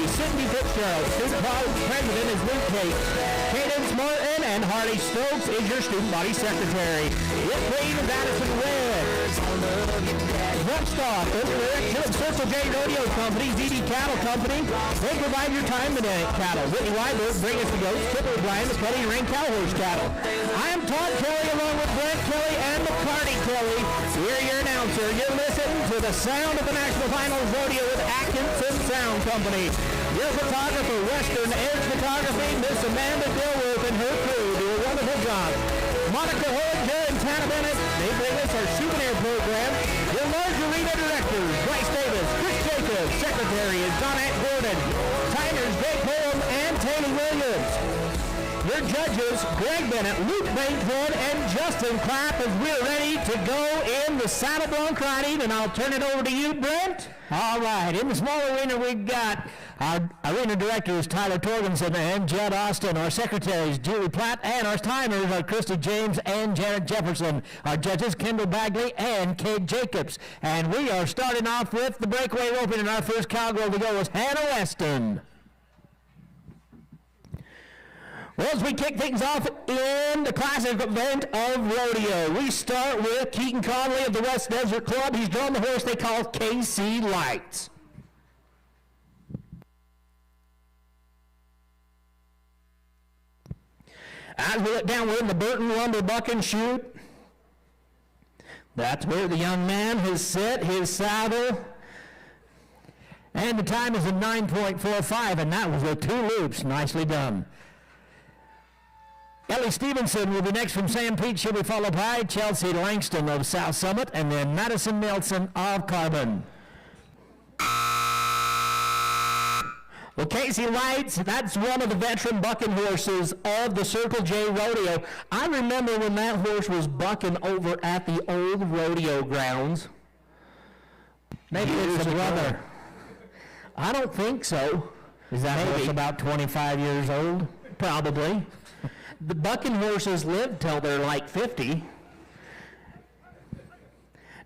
Cindy Fitzgerald. Student Body President is Luke Tate. Cadence Martin and Harley Stokes is your Student Body Secretary. With Queen is Addison Webb. Next off, director of Circle J Rodeo Company, DD Cattle Company. They provide your time-to-day cattle. Whitney Weiberg, bring us the goats. Kipper Bryan, the Kelly Rain Cow Horse cattle. I am Todd Kelly along with Brent Kelly and McCarty Kelly. We're your announcer. You're listening to the sound of the National Finals Rodeo with Atkinson Sound Company. Your photographer, Western Edge Photography, Miss Amanda Dilworth and her crew do a wonderful job. Monica Hood, Joe and Tana Bennett, they bring us our souvenir program. Your large arena directors, Bryce Davis, Chris Jacobs, secretary is Donette Gordon, timers, Jake Holm and Taylor Williams. Your judges, Greg Bennett, Luke Bankhead, and Justin Clapp as we're ready to go in the saddle bronc riding, and I'll turn it over to you, Brent. All right, in the small arena we've got our arena directors, Tyler Torgensen and Judd Austin. Our secretaries, Julie Platt, and our timers are Christy James and Janet Jefferson. Our judges, Kendall Bagley and Kate Jacobs. And we are starting off with the breakaway roping, and our first cowgirl to go is Hannah Weston. Well, as we kick things off in the classic event of rodeo, we start with Keaton Conley of the West Desert Club. He's drawn the horse they call KC Lights. As we look down, we're in the Burton Lumber Buck and Shoot. That's where the young man has set his saddle. And the time is a 9.45, and that was with 2 loops. Nicely done. Ellie Stevenson will be next from Sam Pete. She'll be followed by Chelsea Langston of South Summit, and then Madison Nelson of Carbon. Well, Casey Lights, that's one of the veteran bucking horses of the Circle J Rodeo. I remember when that horse was bucking over at the old rodeo grounds. Maybe it's a brother. I don't think so. Is that horse about 25 years old? Probably. The bucking horses live till they're like 50.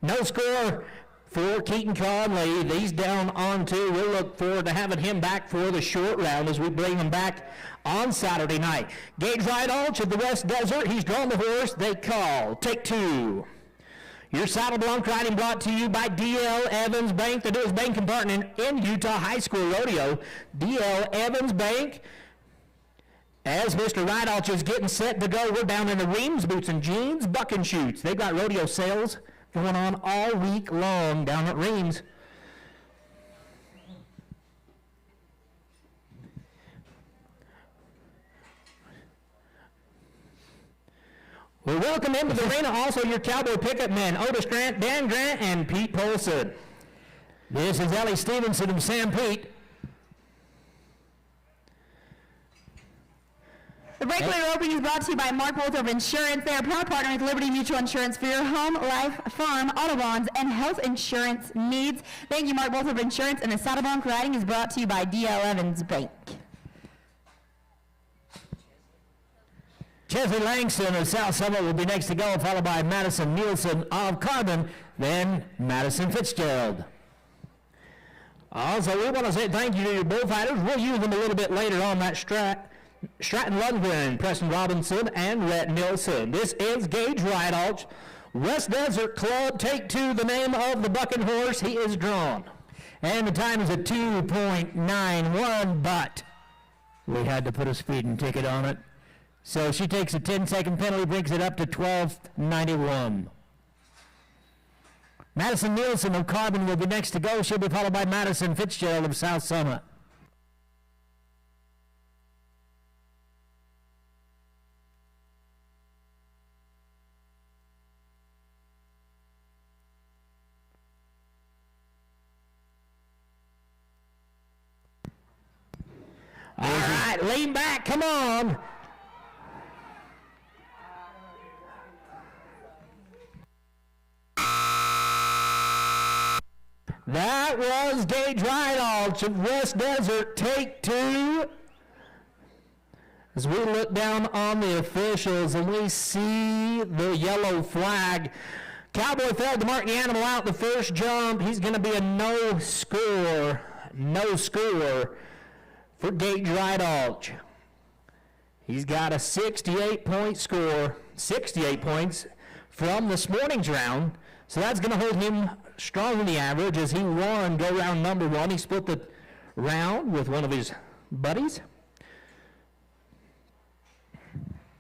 No score for Keaton Conley. These down on 2. We'll look forward to having him back for the short round as we bring him back on Saturday night. Gage Rydalch of the West Desert. He's drawn the horse they call Take 2. Your saddle bronc riding brought to you by D.L. Evans Bank, the newest banking partner in Utah High School Rodeo. D.L. Evans Bank. As Mr. Rydalch is getting set to go, we're down in the Reams Boots and Jeans Buck and Shoots. They've got rodeo sales going on all week long down at Reams. Well, welcome into the arena also your cowboy pickup men, Otis Grant, Dan Grant, and Pete Polson. This is Ellie Stevenson of Sam Pete. The breakaway roping is brought to you by Mark Bolter of Insurance. They are proud partner with Liberty Mutual Insurance for your home, life, farm, auto bonds, and health insurance needs. Thank you, Mark Bolter of Insurance. And the saddle bronc riding is brought to you by D.L. Evans Bank. Chesley Langston of South Summit will be next to go, followed by Madison Nielsen of Carbon, then Madison Fitzgerald. Also, we want to say thank you to your bullfighters. We'll use them a little bit later on that Stratton Lundgren, Preston Robinson, and Rhett Nilsson. This is Gage Rydalch, West Desert Club. Take 2, the name of the bucking horse. He is drawn. And the time is a 2.91, but we had to put a speeding ticket on it. So she takes a 10-second penalty, brings it up to 12.91. Madison Nielsen of Carbon will be next to go. She'll be followed by Madison Fitzgerald of South Summit. All right, lean back, come on. That was Gage Rydalch of West Desert, take 2. As we look down on the officials and we see the yellow flag. Cowboy failed to mark the animal out the first jump. He's going to be a no score. No score. for Gage Rydalch. He's got a 68-point score, 68 points from this morning's round. So that's going to hold him strong in the average as he won go-round number 1. He split the round with one of his buddies.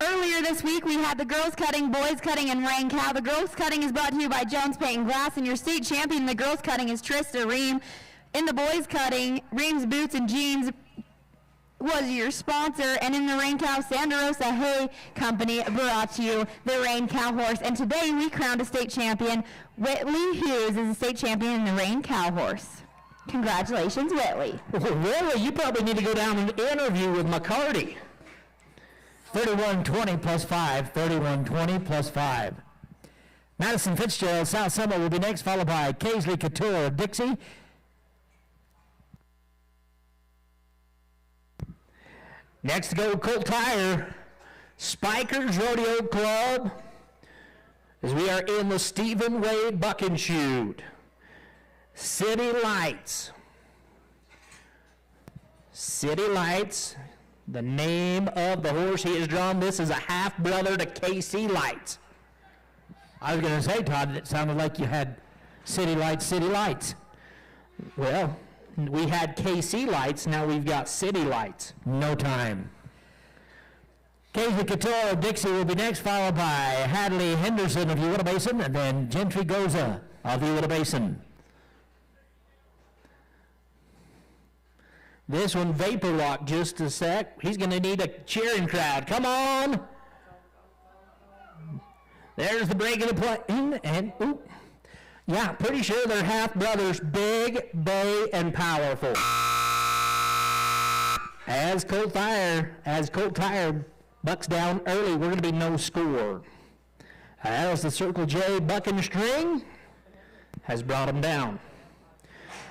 Earlier this week, we had the girls cutting, boys cutting, and rain cow. The girls cutting is brought to you by Jones Paint and Glass, and your state champion in the girls cutting is Trista Ream. In the boys cutting, Ream's Boots and Jeans was your sponsor, and in the rain cow, Santa Rosa Hay Company brought you the rain cow horse. And today we crowned a state champion. Whitley Hughes is a state champion in the rain cow horse. Congratulations, Whitley. Whitley, you probably need to go down and interview with McCarty. 31-20 plus 5, 31-20 plus 5. Madison Fitzgerald, South Summit will be next, followed by Paisley Couture of Dixie. Next to go, Colt Tire, Spikers Rodeo Club, as we are in the Stephen Wade Buck and Shoot. City Lights. City Lights, the name of the horse he has drawn. This is a half-brother to KC Lights. I was going to say, Todd, it sounded like you had City Lights, City Lights. Well, we had KC Lights, now we've got City Lights. No time. Paisley Couture of Dixie will be next, followed by Hadley Henderson of Uinta Basin, and then Gentry Goza of Uinta Basin. This one, Vapor Lock, just a sec. He's going to need a cheering crowd. Come on. There's the break of the play. And, ooh. Yeah, pretty sure they're half brothers, Big, Bay, and Powerful. As Colt Tire bucks down early, we're going to be no score. As the Circle J Buck and String has brought him down.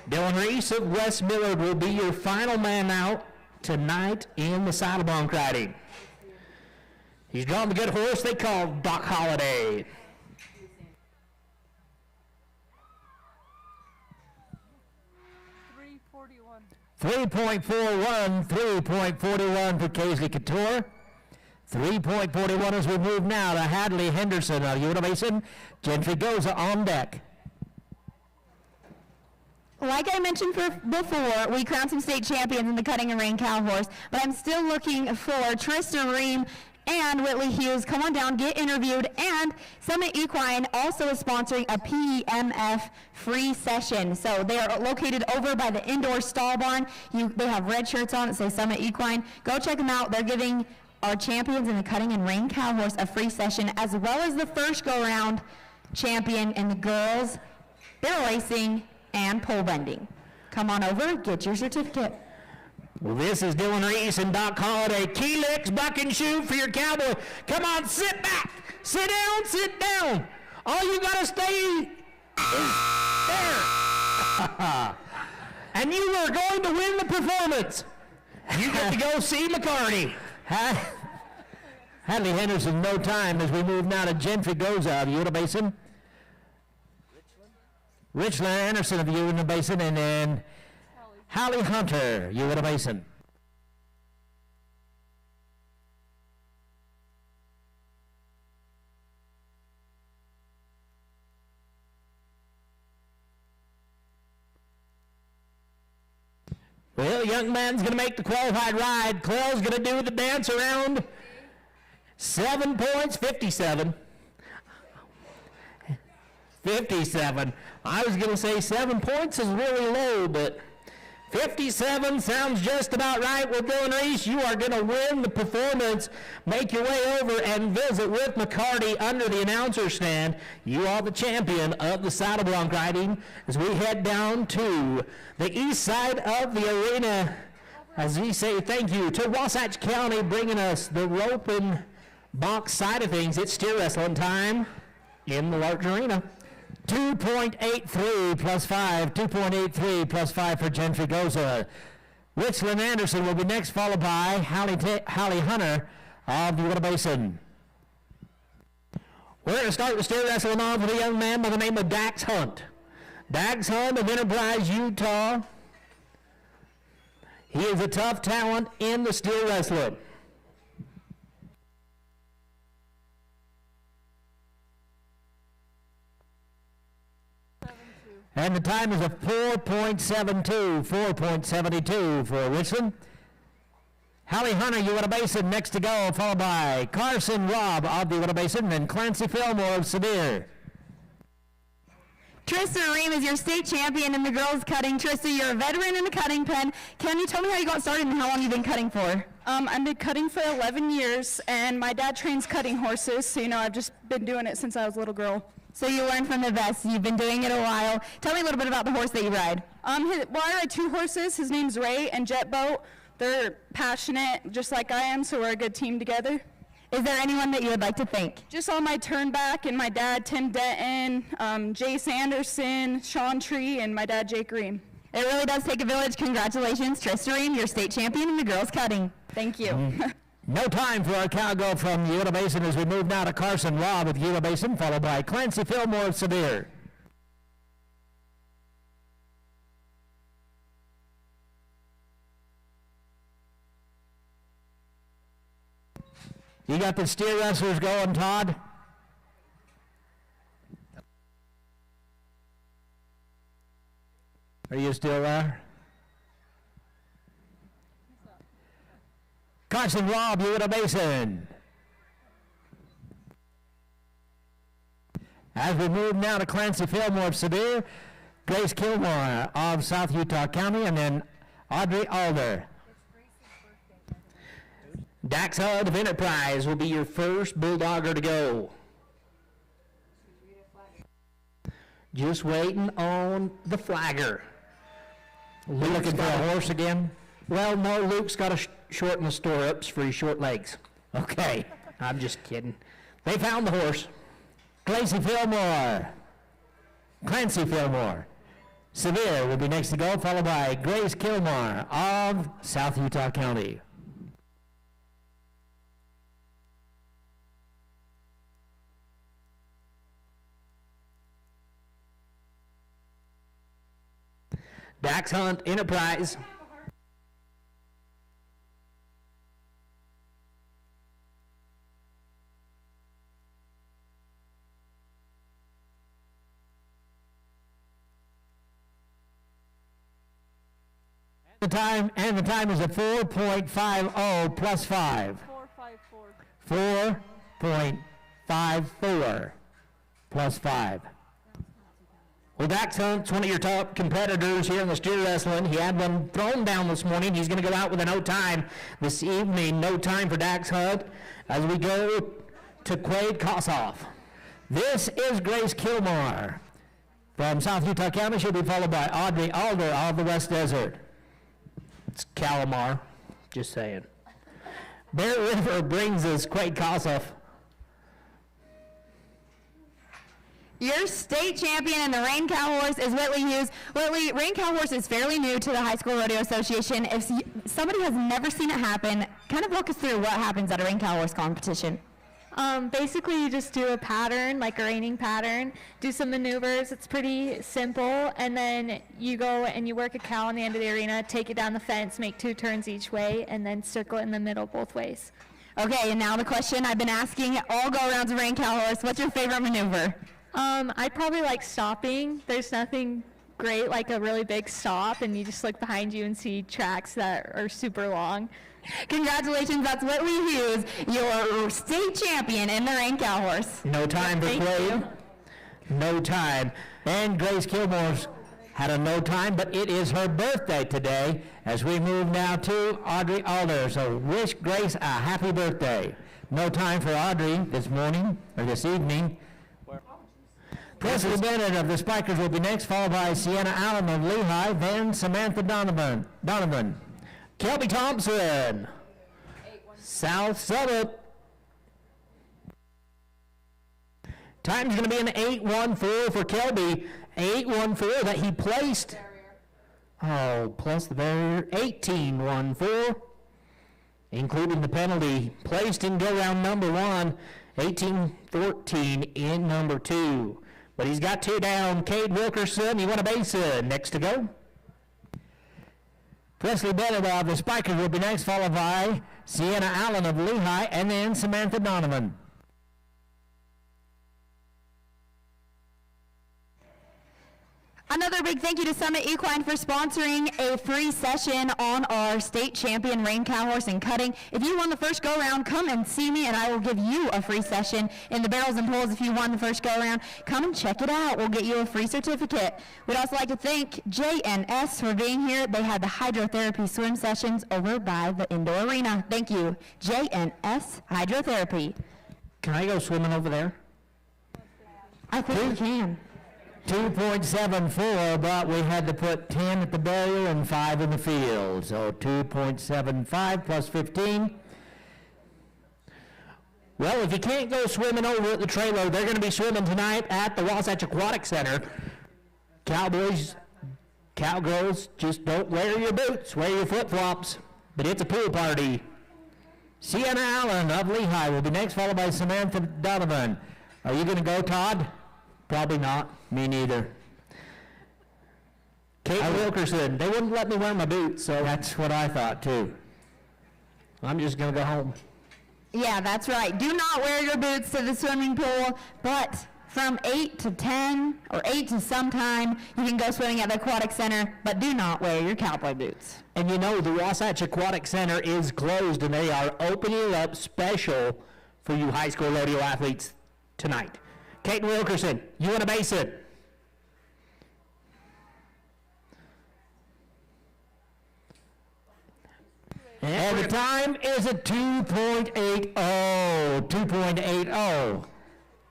Dylan Reese of West Millard will be your final man out tonight in the saddle bronc riding. He's drawn the good horse they call Doc Holliday. 3.41 for Paisley Couture. 3.41 as we move now to Hadley Henderson of Uinta Basin. Gentry Goza on deck. Like I mentioned before, we crowned some state champions in the cutting and rein cow horse, but I'm still looking for Trista Ream and Whitley Hughes. Come on down, get interviewed, and Summit Equine also is sponsoring a PEMF free session. So they are located over by the indoor stall barn. They have red shirts on that say Summit Equine. Go check them out. They're giving our champions in the cutting and rein cow horse a free session, as well as the first go-round champion in the girls, barrel racing, and pole bending. Come on over, get your certificate. Well, this is Dylan Reese and Doc Holliday. Key licks, buck and shoot for your cowboy. Come on, sit back. Sit down, sit down. All you got to stay is there. And you are going to win the performance. You get to go see McCarty. Hadley Henderson, no time as we move now to Gentry Goza of Uinta Basin. Richland Anderson of Uinta Basin, and then Hallie Hunter, Uinta Basin. Well, young man's going to make the qualified ride. Clell's going to do the dance around. 7 points, 57. 57. I was going to say 7 points is really low, but 57 sounds just about right. Well, Dylan Reese, you are going to win the performance. Make your way over and visit with McCarty under the announcer stand. You are the champion of the saddle bronc riding as we head down to the east side of the arena as we say thank you to Wasatch County bringing us the rope and box side of things. It's steer wrestling time in the large arena. 2.83 plus 5, 2.83 plus 5 for Gentry Goza. Richland Anderson will be next, followed by Hallie Hunter of the Uinta Basin. We're going to start the steer wrestling off with a young man by the name of Dax Hunt. Dax Hunt of Enterprise, Utah. He is a tough talent in the steer wrestling. And the time is a 4.72 for Richland. Hallie Hunter, Uinta Basin, next to go, followed by Carson Robb of the Uinta Basin and Clancy Fillmore of Sevier. Trista Ream is your state champion in the girls cutting. Trista, you're a veteran in the cutting pen. Can you tell me how you got started and how long you've been cutting for? I've been cutting for 11 years, and my dad trains cutting horses, so, I've just been doing it since I was a little girl. So you learned from the best. You've been doing it a while. Tell me a little bit about the horse that you ride. I ride 2 horses. His name's Ray and Jet Boat. They're passionate, just like I am, so we're a good team together. Is there anyone that you would like to thank? Just on my turn back, and my dad, Tim Denton, Jace Anderson, Sean Tree, and my dad, Jake Ream. It really does take a village. Congratulations, Trista Ream, your state champion in the girls cutting. Thank you. No time for our cowgirl from Uinta Basin as we move now to Carson Robb with Uinta Basin, followed by Clancy Fillmore of Sevier. You got the steer wrestlers going, Todd? Are you still there? Carson Robb, Uinta Basin. As we move now to Clancy Fillmore of Sevier, Grace Kilmore of South Utah County, and then Audrey Alder. Dax Hudd of Enterprise will be your first bulldogger to go. Just waiting on the flagger. You looking for a horse again? Well, no, Luke's got to shorten the stirrups for his short legs. Okay. I'm just kidding. They found the horse. Clancy Fillmore. Sevier will be next to go, followed by Grace Kilmore of South Utah County. Dax Hunt, Enterprise. The time is a 4.50 plus 5. 4.54. 4.54 plus 5. Well, Dax Hunt's one of your top competitors here in the steer wrestling. He had one thrown down this morning. He's going to go out with a no time this evening. No time for Dax Hunt as we go to Quade Kossoff. This is Grace Kilmore from South Utah County. She'll be followed by Audrey Alder of the West Desert. It's Calamar, just saying. Bear River brings us Quade Kossoff. Your state champion in the Rain Cow Horse is Whitley Hughes. Whitley, Rain Cow Horse is fairly new to the High School Rodeo Association. If somebody has never seen it happen, kind of walk us through what happens at a Rain Cow Horse competition. Basically, you just do a pattern, like a reining pattern, do some maneuvers. It's pretty simple, and then you go and you work a cow on the end of the arena, take it down the fence, make 2 turns each way, and then circle it in the middle both ways. Okay, and now the question I've been asking all go-arounds of Rain Cow Horse, what's your favorite maneuver? I probably like stopping. There's nothing great like a really big stop, and you just look behind you and see tracks that are super long. Congratulations, that's Whitley Hughes, your state champion in the Rain Cow Horse. No time for Quade. No time. And Grace Kilmore's had a no time, but it is her birthday today as we move now to Audrey Alder. So wish Grace a happy birthday. No time for Audrey this evening. Presley Bennett of the Spikers will be next, followed by Sienna Allen of Lehigh, then Samantha Donovan. Kelby Thompson, South Summit. Time's going to be an 8:14 for Kelby. 8:14 that he placed. Oh, plus the barrier. 18:14, including the penalty. Placed in go round number 1. 18:14 in number 2. But he's got 2 down. Cade Wilkerson, Uinta Basin, next to go. Presley Bennett of the Spikers will be next, followed by Sienna Allen of Lehigh, and then Samantha Donovan. Another big thank you to Summit Equine for sponsoring a free session on our state champion Rain Cow Horse and Cutting. If you won the first go-round, come and see me, and I will give you a free session in the barrels and pulls if you won the first go-round. Come and check it out. We'll get you a free certificate. We'd also like to thank J&S for being here. They had the hydrotherapy swim sessions over by the indoor arena. Thank you, J&S Hydrotherapy. Can I go swimming over there? I think you can. 2.74, but we had to put 10 at the barrier and 5 in the field. So 2.75 plus 15. Well, if you can't go swimming over at the trailer, they're going to be swimming tonight at the Wasatch Aquatic Center. Cowboys, cowgirls, just don't wear your boots, wear your flip-flops. But it's a pool party. Sienna Allen of Lehigh will be next, followed by Samantha Donovan. Are you going to go, Todd? Probably not. Me neither. Kate Wilkerson. They wouldn't let me wear my boots, so that's what I thought too. I'm just going to go home. Yeah, that's right. Do not wear your boots to the swimming pool, but from 8 to 10 or 8 to sometime, you can go swimming at the Aquatic Center, but do not wear your cowboy boots. And you know, the Wasatch Aquatic Center is closed, and they are opening it up special for you high school rodeo athletes tonight. Kate Wilkerson, you want to base it? And the time is a 2.80. 2.80.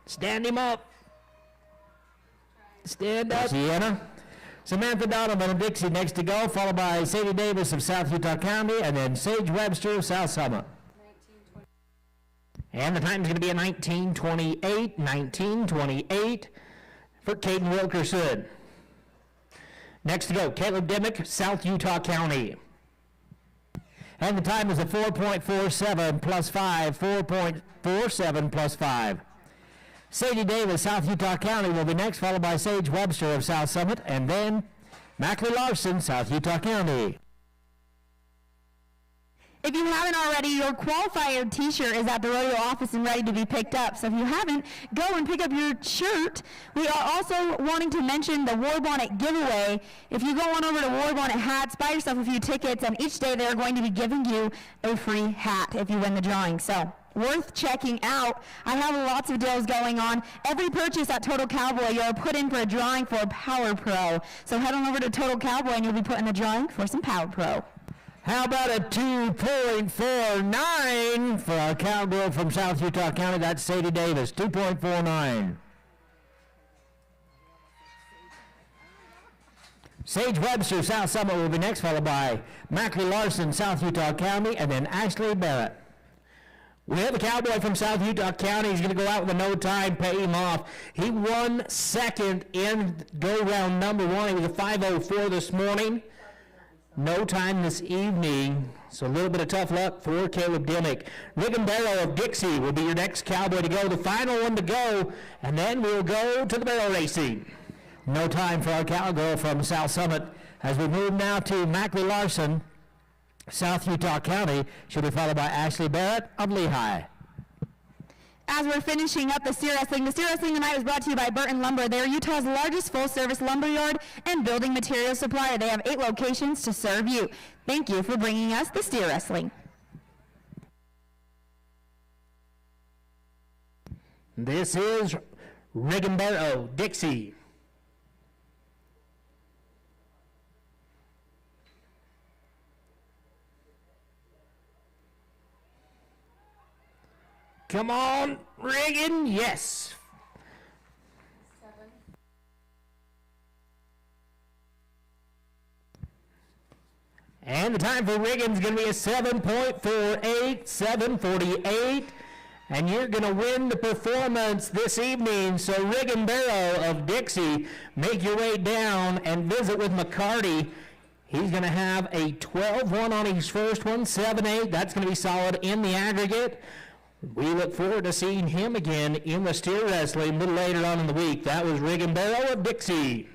Stand him up. Stand up. Sienna. Samantha Donovan of Dixie next to go, followed by Sadie Davis of South Utah County, and then Sage Webster of South Summit. And the time is going to be a 19:28 for Caden Wilkerson. Next to go, Caleb Dimmick, South Utah County. And the time is a 4.47 plus 5, 4.47 plus 5. Sadie Davis, South Utah County, will be next, followed by Sage Webster of South Summit, and then Mackley Larson, South Utah County. If you haven't already, your qualifier t-shirt is at the rodeo office and ready to be picked up. So if you haven't, go and pick up your shirt. We are also wanting to mention the War Bonnet giveaway. If you go on over to War Bonnet Hats, buy yourself a few tickets, and each day they're going to be giving you a free hat if you win the drawing. So worth checking out. I have lots of deals going on. Every purchase at Total Cowboy, you're put in for a drawing for a Power Pro. So head on over to Total Cowboy and you'll be put in the drawing for some Power Pro. How about a 2.49 for our cowgirl from South Utah County? That's Sadie Davis, 2.49. Sage Webster, South Summit, will be next, followed by Mackley Larson, South Utah County, and then Ashley Barrett. We have a cowboy from South Utah County. He's going to go out with a no time, pay him off. He won second in go-round number 1. He was a 5:04 this morning. No time this evening, so a little bit of tough luck for Caleb Dimmick. Riggin Barrow of Dixie will be your next cowboy to go, the final one to go, and then we'll go to the barrel racing. No time for our cowgirl from South Summit. As we move now to Mackley Larson, South Utah County. She'll be followed by Ashley Barrett of Lehigh. As we're finishing up the steer wrestling tonight was brought to you by Burton Lumber. They're Utah's largest full-service lumberyard and building material supplier. They have 8 locations to serve you. Thank you for bringing us the steer wrestling. This is Riggin Barrow, Dixie. Come on, Riggin, yes. 7. And the time for Riggin's going to be a 7.48, 7:48. And you're going to win the performance this evening. So Riggin Barrow of Dixie, make your way down and visit with McCarty. He's going to have a 12-1 on his first one, 7-8. That's going to be solid in the aggregate. We look forward to seeing him again in the steer wrestling a little later on in the week. That was Riggin Barrow of Dixie.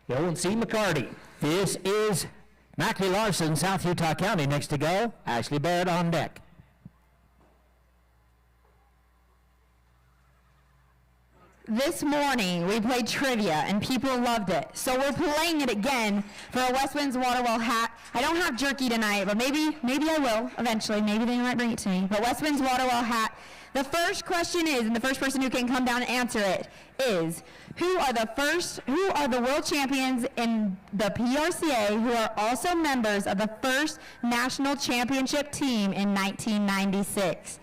Go and see McCarty. This is Mackley Larson, South Utah County, next to go. Ashley Barrett on deck. This morning, we played trivia, and people loved it. So we're playing it again for a West Winds Waterwell hat. I don't have jerky tonight, but maybe I will eventually. Maybe they might bring it to me. But West Winds Waterwell hat. The first question is, and the first person who can come down and answer it is, who are the world champions in the PRCA who are also members of the first national championship team in 1996?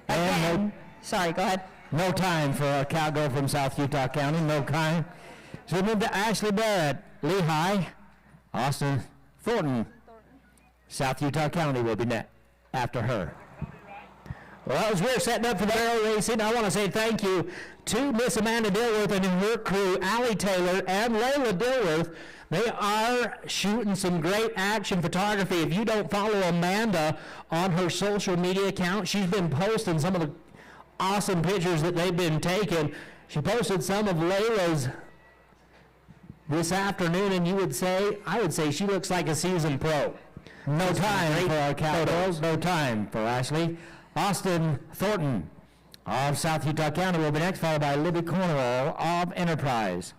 Again, sorry, go ahead. No time for a cowgirl from South Utah County. No time. So we move to Ashley Barrett, Lehigh, Austin Thornton. South Utah County will be next after her. Well, as we're setting up for the barrel racing, I want to say thank you to Miss Amanda Dilworth and her crew, Allie Taylor and Layla Dilworth. They are shooting some great action photography. If you don't follow Amanda on her social media account, she's been posting some of the awesome pictures that they've been taking. She posted some of Layla's this afternoon, and I would say she looks like a seasoned pro. No time for our cowgirls. No time for Ashley. Austin Thornton of South Utah County will be next, followed by Libby Cornwall of Enterprise.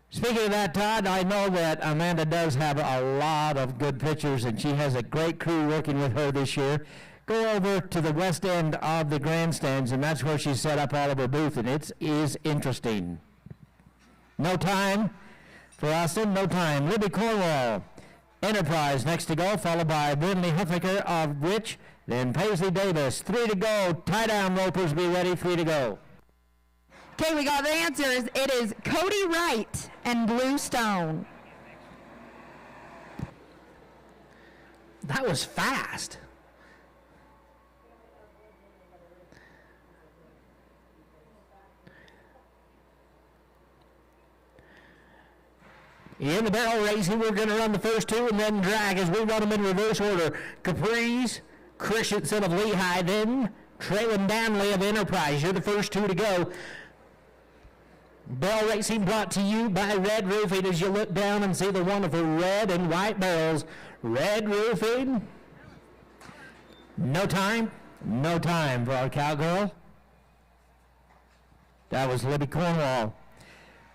Speaking of that, Todd, I know that Amanda does have a lot of good pictures, and she has a great crew working with her this year. Go over to the west end of the grandstands, and that's where she set up all of her booth, and it is interesting. No time for Austin, no time. Libby Cornwall, Enterprise next to go, followed by Brindley Huffaker of Rich, then Paisley Davis. 3 to go. Tie down ropers, be ready. 3 to go. Okay, we got the answers. It is Cody Wright and Blue Stone. That was fast. In the barrel racing, we're going to run the first two and then drag as we run them in reverse order. Caprice, Christensen of Lehigh, then Traylon Danley of Enterprise. You're the first two to go. Barrel racing brought to you by Red Roofing as you look down and see the wonderful red and white barrels. Red Roofing. No time for our cowgirl. That was Libby Cornwall.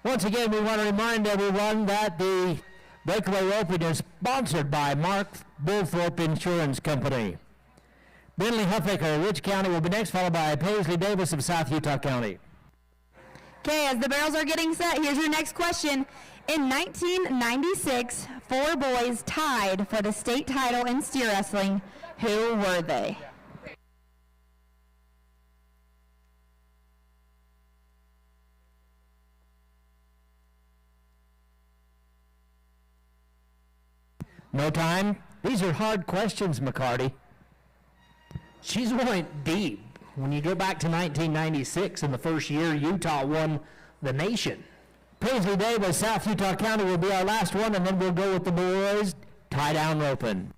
Once again, we want to remind everyone that the breakaway roping is sponsored by Mark Bullthorpe Insurance Company. Brindley Huffaker, Rich County will be next, followed by Paisley Davis of South Utah County. Okay, as the barrels are getting set, here's your next question. In 1996, 4 boys tied for the state title in steer wrestling. Who were they? No time? These are hard questions, McCarty. She's went deep. When you go back to 1996, in the first year, Utah won the nation. Paisley Davis, South Utah County will be our last one, and then we'll go with the boys. Tie down roping.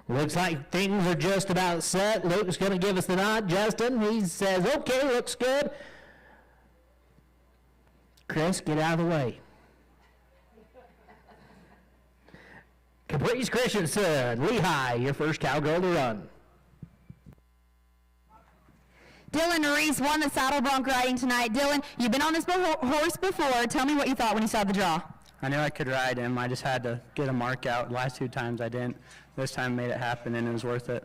Looks like things are just about set. Luke's going to give us the nod. Justin, he says, okay, looks good. Chris, get out of the way. Caprice Christensen, Lehigh, your first cowgirl to run. Dylan Reese won the saddle bronc riding tonight. Dylan, you've been on this horse before. Tell me what you thought when you saw the draw. I knew I could ride him. I just had to get a mark out. The last 2 times I didn't. This time made it happen, and it was worth it.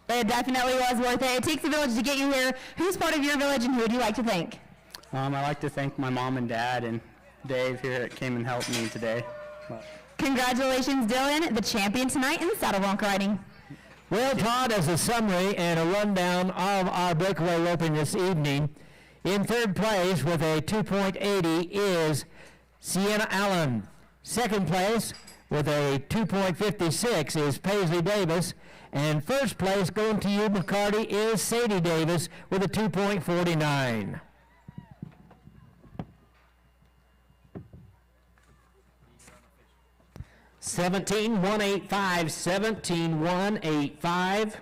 It definitely was worth it. It takes a village to get you here. Who's part of your village, and who would you like to thank? I like to thank my mom and dad and Dave here that came and helped me today. Congratulations, Dylan, the champion tonight in the saddle bronc riding. Well, Todd, as a summary and a rundown of our breakaway roping this evening, in third place with a 2.80 is Sienna Allen. Second place with a 2.56 is Paisley Davis. And first place, going to you, McCarty, is Sadie Davis with a 2.49. 17185, 17185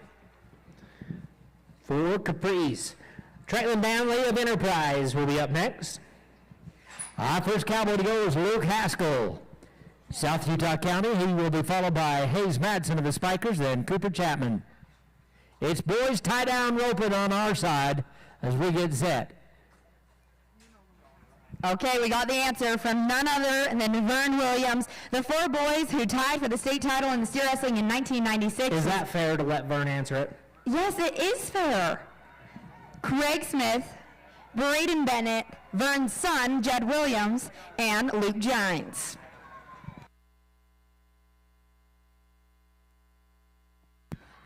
for Caprice. Trailing Downley of Enterprise will be up next. Our first cowboy to go is Luke Haskell. South Utah County, he will be followed by Hayes Madsen of the Spikers, then Cooper Chapman. It's boys tie down roping on our side as we get set. Okay, we got the answer from none other than Vern Williams. The four boys who tied for the state title in steer wrestling in 1996. Is that fair to let Vern answer it? Yes, it is fair. Craig Smith, Braden Bennett, Vern's son, Jed Williams, and Luke Gines.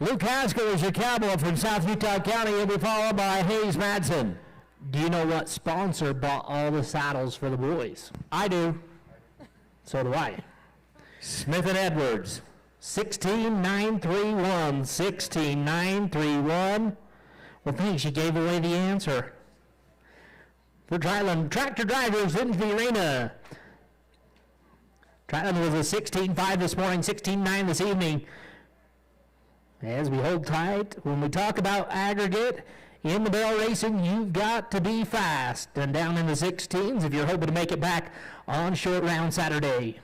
Luke Haskell is your cowboy from South Utah County. He'll be followed by Hayes Madsen. Do you know what sponsor bought all the saddles for the boys? I do. So do I. Smith and Edwards. 16931. 16931. Well, thanks. You gave away the answer. For Tryland tractor drivers into the arena. Tryland was a 16.5 this morning, 16.9 this evening. As we hold tight, when we talk about aggregate in the barrel racing, you've got to be fast and down in the 16s if you're hoping to make it back on short round Saturday.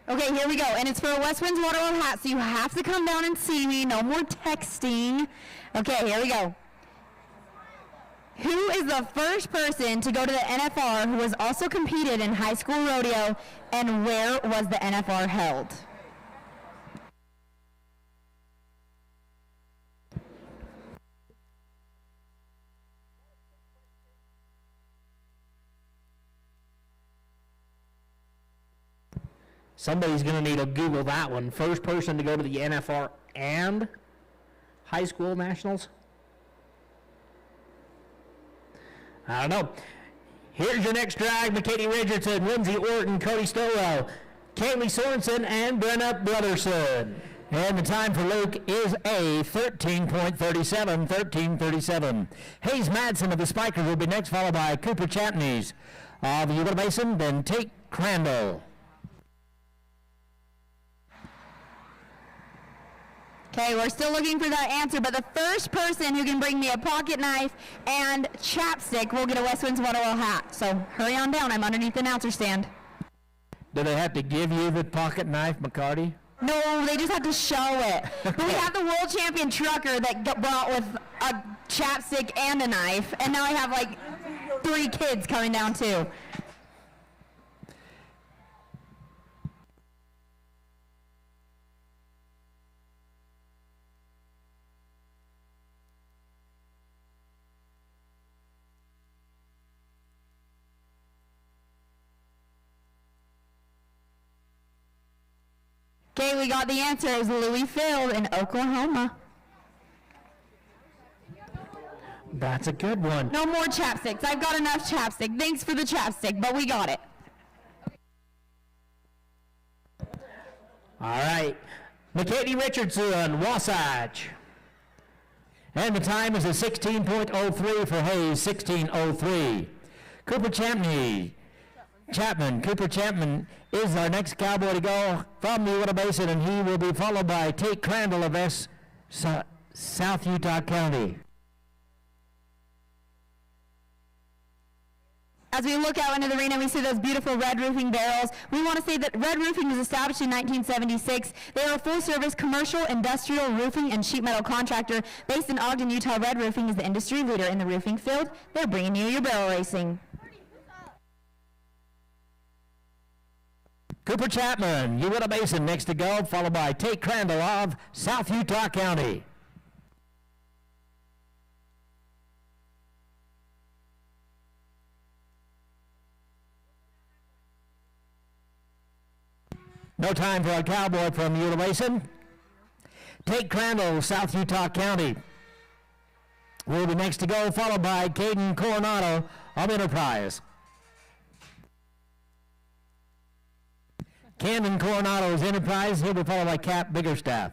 Okay, here we go, and it's for a West Winds Waterwell hat, so you have to come down and see me. No more texting. Okay, here we go. Who is the first person to go to the NFR who has also competed in high school rodeo, and where was the NFR held? Somebody's going to need to Google that one. First person to go to the NFR and high school nationals? I don't know. Here's your next drag. McKinney Richardson, Lindsay Orton, Cody Stowell, Kaylee Sorensen, and Brenna Brotherson. And the time for Luke is a 13.37, 13:37. Hayes Madsen of the Spikers will be next, followed by Cooper Chapneys of Utica Mason, then Tate Crandall. Okay, we're still looking for that answer, but the first person who can bring me a pocket knife and chapstick will get a West Winds Waterwell hat. So hurry on down. I'm underneath the announcer stand. Do they have to give you the pocket knife, McCarty? No, they just have to show it. But we have the world champion trucker that got brought with a chapstick and a knife, and now I have like 3 kids coming down too. Okay, we got the answer. It was Louis Field in Oklahoma. That's a good one. No more chapsticks. I've got enough chapstick. Thanks for the chapstick, but we got it. All right. McKinney Richardson, Wasatch. And the time is a 16.03 for Hayes, 16:03. Cooper Cooper Chapman is our next cowboy to go from the Utica Basin, and he will be followed by Tate Crandall of South Utah County. As we look out into the arena, we see those beautiful red roofing barrels. We want to say that Red Roofing was established in 1976. They are a full-service commercial, industrial roofing, and sheet metal contractor based in Ogden, Utah. Red Roofing is the industry leader in the roofing field. They're bringing you your barrel racing. Cooper Chapman, Utica Basin next to go, followed by Tate Crandall of South Utah County. No time for a cowboy from Utica Basin. Tate Crandall, South Utah County, will be next to go, followed by Caden Coronado of Enterprise. Camden Coronado's Enterprise. He'll be followed by Cap Biggerstaff.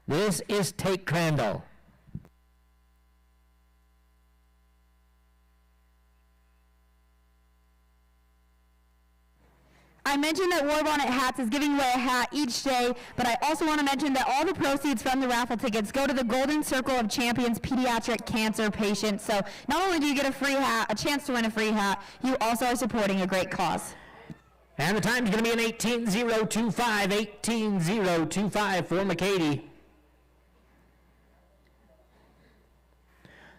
This is Tate Crandall. I mentioned that War Bonnet Hats is giving away a hat each day, but I also want to mention that all the proceeds from the raffle tickets go to the Golden Circle of Champions pediatric cancer patients. So not only do you get a free hat, a chance to win a free hat, you also are supporting a great cause. And the time's going to be an 18:025, 18:025 for McCady.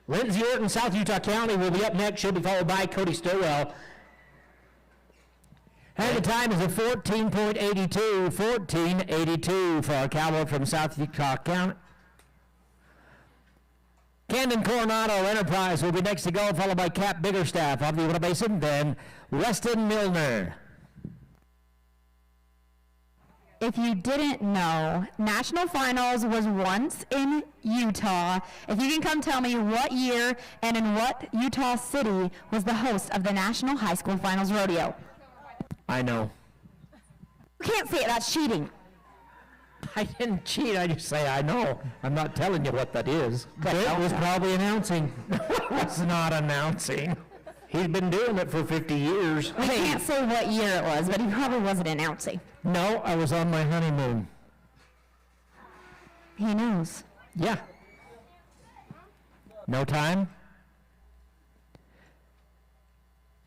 Lindsay Orton, South Utah County, will be up next. She'll be followed by Cody Stowell. And the time is a 14.82, 14.82 for our cowboy from South Utah County. Camden Coronado Enterprise will be next to go, followed by Cap Biggerstaff of the Uinta Basin, then Weston Milner. If you didn't know, National Finals was once in Utah. If you can come tell me what year and in what Utah city was the host of the National High School Finals Rodeo. I know. You can't say it, that's cheating. I didn't cheat, I just say I know. I'm not telling you what that is. It was probably announcing. It was not announcing. He's been doing it for 50 years. We can't say what year it was, but he probably wasn't announcing. No, I was on my honeymoon. He knows. Yeah. No time?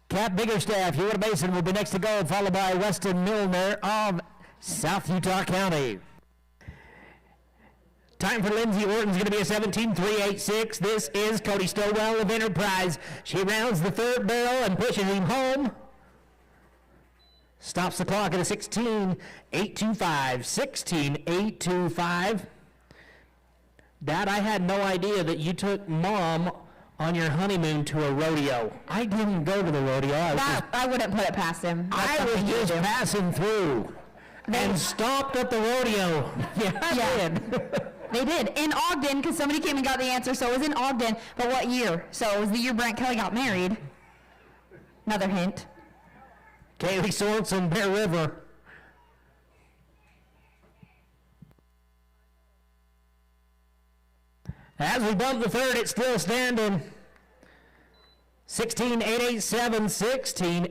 Cap Biggerstaff, Uinta Basin will be next to go, followed by Weston Milner of South Utah County. Time for Lindsay Orton's going to be a 17.386. This is Cody Stowell of Enterprise. She rounds the third barrel and pushes him home. Stops the clock at a 16.825. 16.825. Dad, I had no idea that you took Mom on your honeymoon to a rodeo. I didn't go to the rodeo. I wouldn't put it past him. I was just passing through and stopped at the rodeo. Yeah, I did. They did. In Ogden, because somebody came and got the answer, so it was in Ogden. But what year? So it was the year Brent Kelly got married. Another hint. Kaylee Sorensen, Bear River. As we bump the third, it's still standing. 16.887,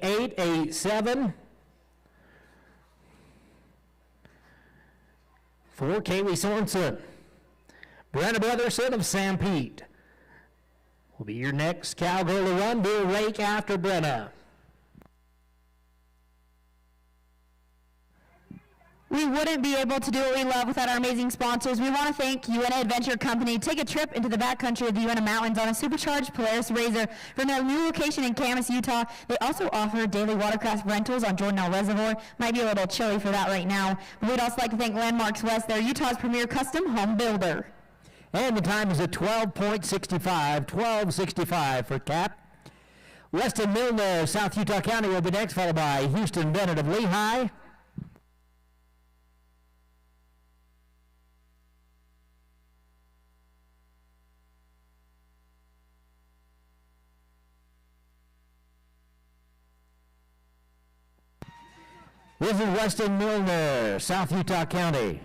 16.887. For Kaylee Sorensen. Brenna Brotherson of San Pete will be your next cowgirl to run. Do a rake after Brenna. We wouldn't be able to do what we love without our amazing sponsors. We want to thank Uinta Adventure Company. Take a trip into the backcountry of the Uinta Mountains on a supercharged Polaris Razor from their new location in Camas, Utah. They also offer daily watercraft rentals on Jordanelle Reservoir. Might be a little chilly for that right now. But we'd also like to thank Landmarks West. They're Utah's premier custom home builder. And the time is at 12.65, 12.65 for Cap. Weston Milner, South Utah County will be next, followed by Houston Bennett of Lehigh. This is Weston Milner, South Utah County.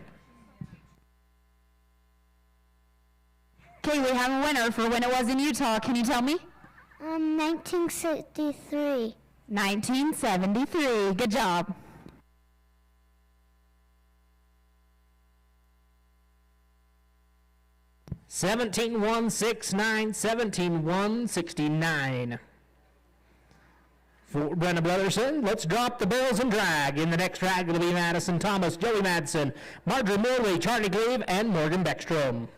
Okay, we have a winner for when it was in Utah. Can you tell me? 1963. 1973. Good job. $17,169. For Brenna Brotherson, let's drop the barrels and drag. In the next drag, it'll be Madison Thomas, Joey Madsen, Marjorie Morley, Charlie Gleave, and Morgan Beckstrom.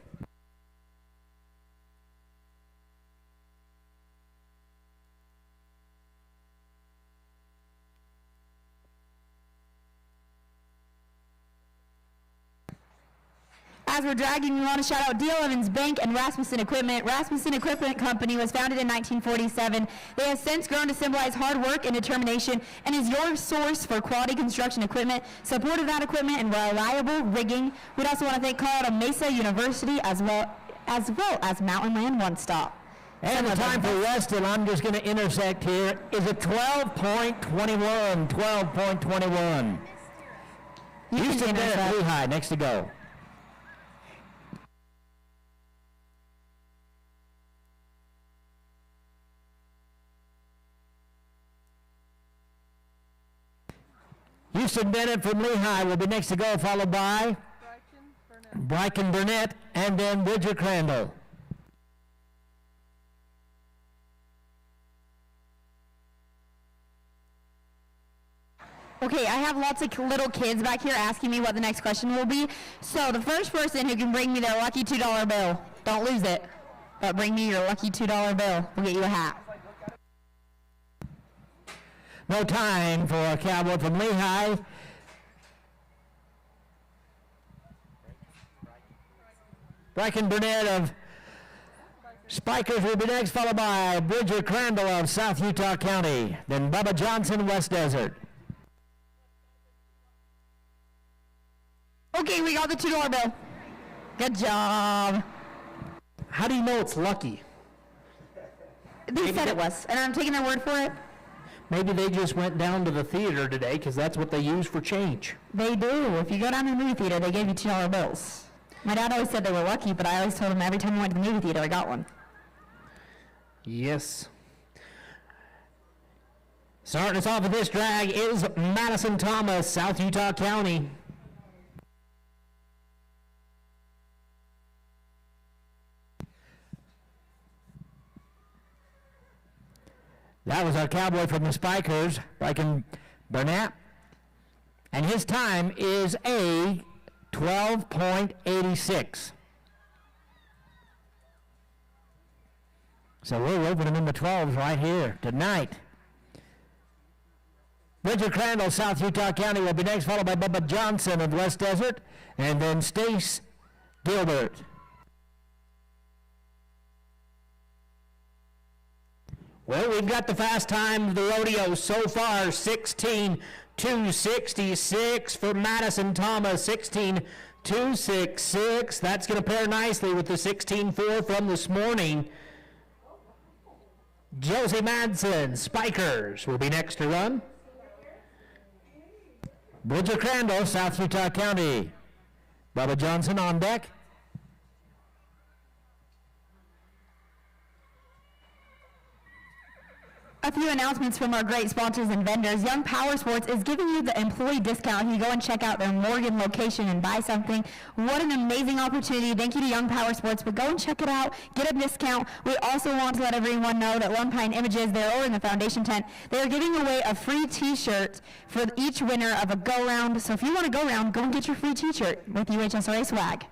As we're dragging, we want to shout out D.L. Evans Bank and Rasmussen Equipment. Rasmussen Equipment Company was founded in 1947. They have since grown to symbolize hard work and determination and is your source for quality construction equipment, support of that equipment, and reliable rigging. We'd also want to thank Colorado Mesa University as well as Mountain Land One Stop. And the time for Weston, I'm just going to intersect here, is a 12.21, 12.21. Houston Bennett, Lehigh, next to go. Houston Bennett from Lehigh will be next to go, followed by Bryken Burnett, and then Bridger Crandall. Okay, I have lots of little kids back here asking me what the next question will be. So the first person who can bring me their lucky $2 bill, don't lose it, but bring me your lucky $2 bill, we'll get you a hat. No time for a cowboy from Lehigh. Bryken Burnett of Spikers will be next, followed by Bridger Crandall of South Utah County. Then Bubba Johnson, West Desert. Okay, we got the $2 bill. Good job. How do you know it's lucky? They said it was, and I'm taking their word for it. Maybe they just went down to the theater today because that's what they use for change. They do. If you go down to the movie theater, they give you $2 bills. My dad always said they were lucky, but I always told him every time I went to the movie theater, I got one. Yes. Starting us off with this drag is Madison Thomas, South Utah County. That was our cowboy from the Spikers, Bryken Burnett. And his time is a 12.86. So we're opening in the 12s right here tonight. Bridger Crandall, South Utah County, will be next, followed by Bubba Johnson of West Desert, and then Stace Gilbert. Well, we've got the fast time of the rodeo so far, 16:266 for Madison Thomas, 16:266. That's going to pair nicely with the 16:4 from this morning. Josie Madsen, Spikers, will be next to run. Bridger Crandall, South Utah County. Bubba Johnson on deck. A few announcements from our great sponsors and vendors. Young Power Sports is giving you the employee discount if you go and check out their Morgan location and buy something. What an amazing opportunity. Thank you to Young Power Sports, but go and check it out. Get a discount. We also want to let everyone know that Lone Pine Images, they're over in the foundation tent. They're giving away a free t-shirt for each winner of a go-round. So if you want to go round, go and get your free t-shirt with UHSRA swag.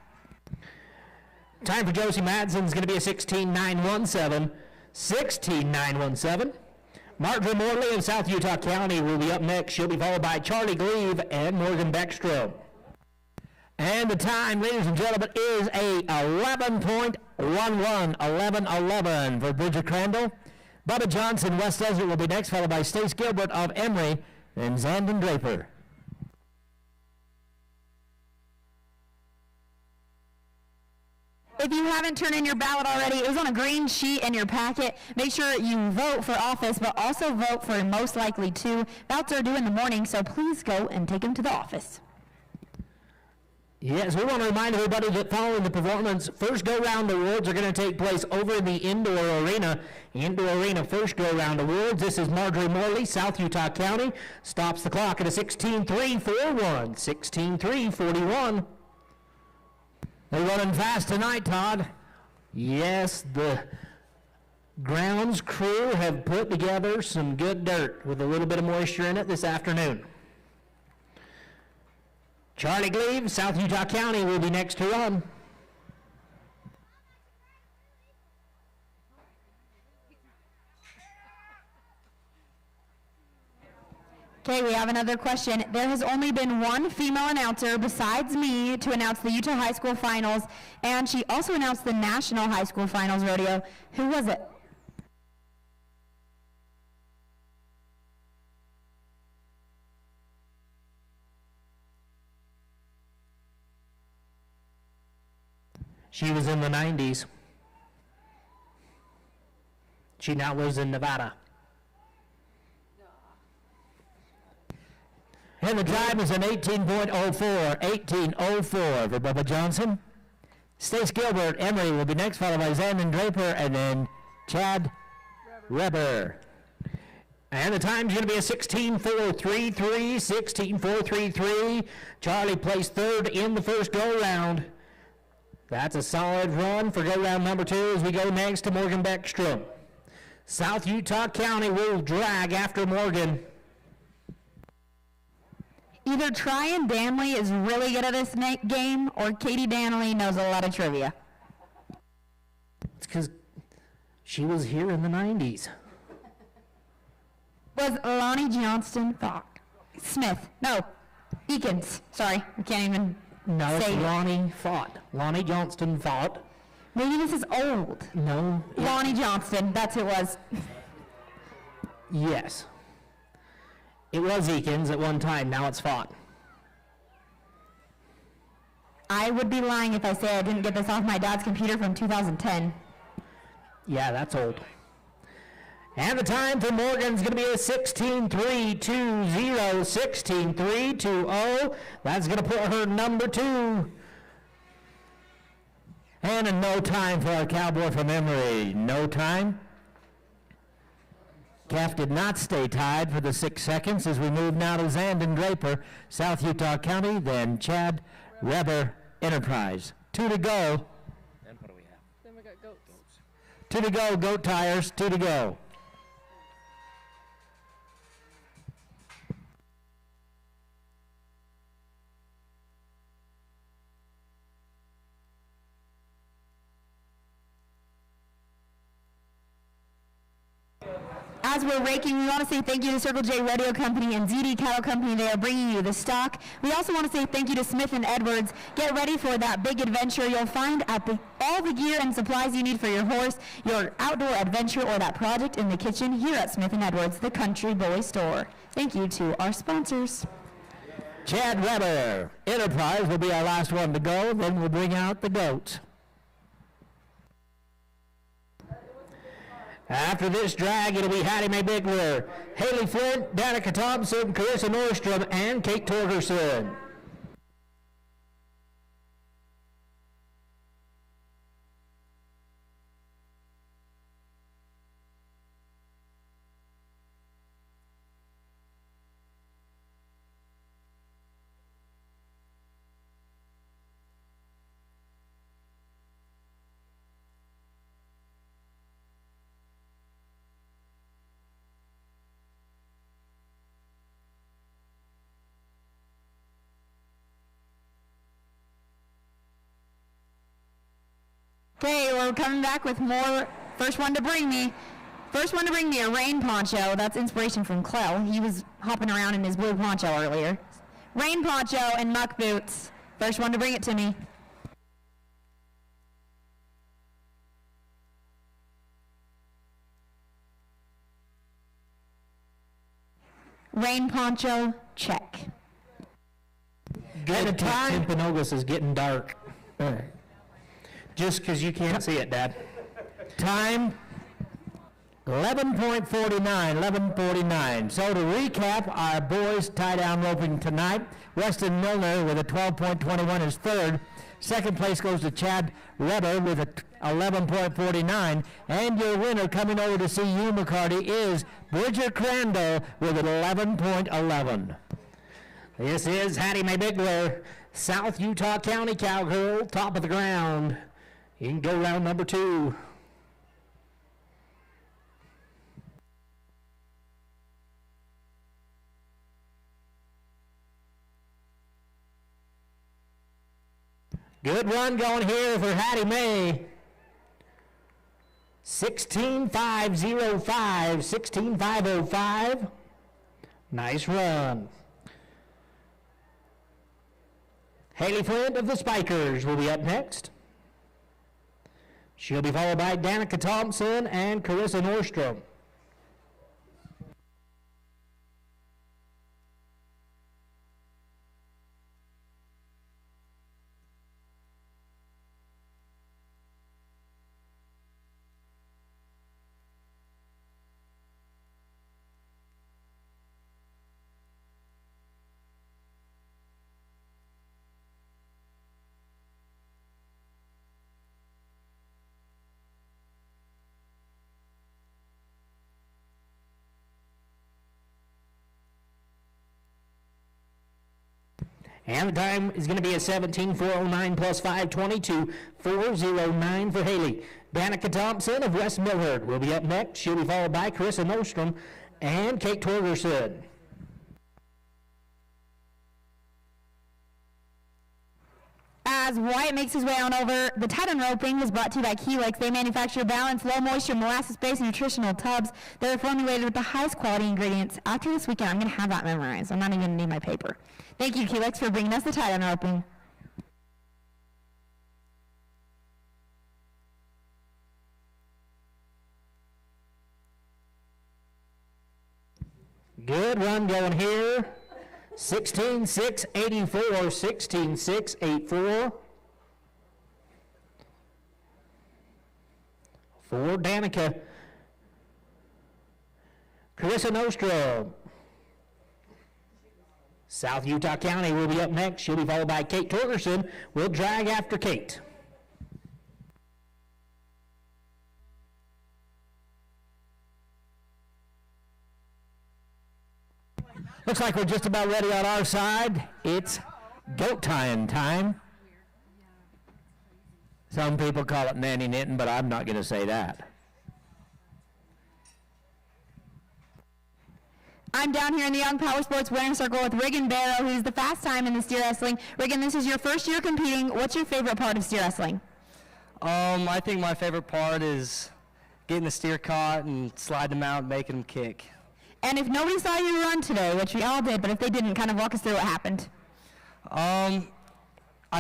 Time for Josie Madsen is going to be a 16:917. 16:917. Marjorie Morley of South Utah County will be up next. She'll be followed by Charlie Gleave and Morgan Beckstrom. And the time, ladies and gentlemen, is a 11.11, 11:11 for Bridger Crandall. Bubba Johnson, West Desert, will be next, followed by Stace Gilbert of Emory and Zandon Draper. If you haven't turned in your ballot already, it was on a green sheet in your packet. Make sure you vote for office, but also vote for most likely to. Ballots are due in the morning, so please go and take them to the office. Yes, we want to remind everybody that following the performance, first go-round awards are going to take place over in the indoor arena. Indoor arena first go-round awards. This is Marjorie Morley, South Utah County. Stops the clock at a 16:341. 16:341. They're running fast tonight, Todd. Yes, the grounds crew have put together some good dirt with a little bit of moisture in it this afternoon. Charlie Gleave, South Utah County, will be next to run. Okay, we have another question. There has only been one female announcer besides me to announce the Utah High School Finals, and she also announced the National High School Finals rodeo. Who was it? She was in the 90s. She now lives in Nevada. And the time is an 18.04, 18:04 for Bubba Johnson. Stace Gilbert, Emory will be next, followed by Zandon Draper, and then Chad Reber. And the time's going to be a 16.433, 16.433. Charlie placed third in the first go-round. That's a solid run for go-round number 2 as we go next to Morgan Beckstrom. South Utah County will drag after Morgan. Either Tryon Danley is really good at this game, or Katie Danley knows a lot of trivia. It's because she was here in the 90s. Was Lonnie Johnston Smith? No, Eakins. Sorry, I can't even No, it's say it. Lonnie Fought. Lonnie Johnston Fought. Maybe this is old. No. Lonnie Johnston, that's who it was. Yes. It was Eakins at one time, now it's Fought. I would be lying if I say I didn't get this off my dad's computer from 2010. Yeah, that's old. And the time for Morgan's going to be a 16.320, 16.320. That's going to put her number 2. And a no time for our cowboy from Emory. No time. Calf did not stay tied for the 6 seconds as we move now to Zandon Draper, South Utah County, then Chad Reber Enterprise. 2 to go. Then what do we have? Then we got goats. 2 to go, goat tires, 2 to go. As we're raking, we want to say thank you to Circle J Rodeo Company and ZD Cattle Company. They are bringing you the stock. We also want to say thank you to Smith & Edwards. Get ready for that big adventure. You'll find all the gear and supplies you need for your horse, your outdoor adventure, or that project in the kitchen here at Smith & Edwards, the Country Boy Store. Thank you to our sponsors. Chad Weber Enterprise will be our last one to go, then we'll bring out the goats. After this drag, it'll be Hattie Mae Bigler, Haley Flint, Danica Thompson, Carissa Nordstrom, and Kate Torgerson. Okay, we're coming back with more. First one to bring me a rain poncho. That's inspiration from Clell. He was hopping around in his blue poncho earlier. Rain poncho and muck boots. First one to bring it to me. Rain poncho, check. At the time, Timpanogos is getting dark. Just because you can't see it, Dad. Time, 11.49, 11:49. So to recap, our boys tie-down roping tonight. Weston Milner with a 12.21 is third. Second place goes to Chad Reber with a 11.49. And your winner coming over to see you, McCarty, is Bridger Crandall with an 11.11. This is Hattie Mae Bigler, South Utah County Cowgirl, top of the ground. You can go round number 2. Good run going here for Hattie Mae. 16.505, 16.505. Nice run. Haley Flint of the Spikers will be up next. She'll be followed by Danica Thompson and Carissa Nordstrom. And the time is going to be a 17:409 plus 5:22, 4:09 for Haley. Danica Thompson of West Millard will be up next. She'll be followed by Carissa Nostrom and Kate Torgerson. As Wyatt makes his way on over, the tight end roping was brought to you by Keelix. They manufacture balanced, low-moisture, molasses-based nutritional tubs that are formulated with the highest quality ingredients. After this weekend, I'm going to have that memorized. I'm not even going to need my paper. Thank you, Keelix, for bringing us the tight end roping. Good run going here. 16-6-84, 16-6-84. For Danica. Carissa Nostrom. South Utah County will be up next. She'll be followed by Kate Torgerson. We'll drag after Kate. Looks like we're just about ready on our side. It's goat tying time. Some people call it nanny knitting, but I'm not going to say that. I'm down here in the Young Power Sports Winner Circle with Regan Barrow, who's the fast time in the steer wrestling. Regan, this is your first year competing. What's your favorite part of steer wrestling? I think my favorite part is getting the steer caught and sliding them out and making them kick. And if nobody saw you run today, which we all did, but if they didn't, kind of walk us through what happened. I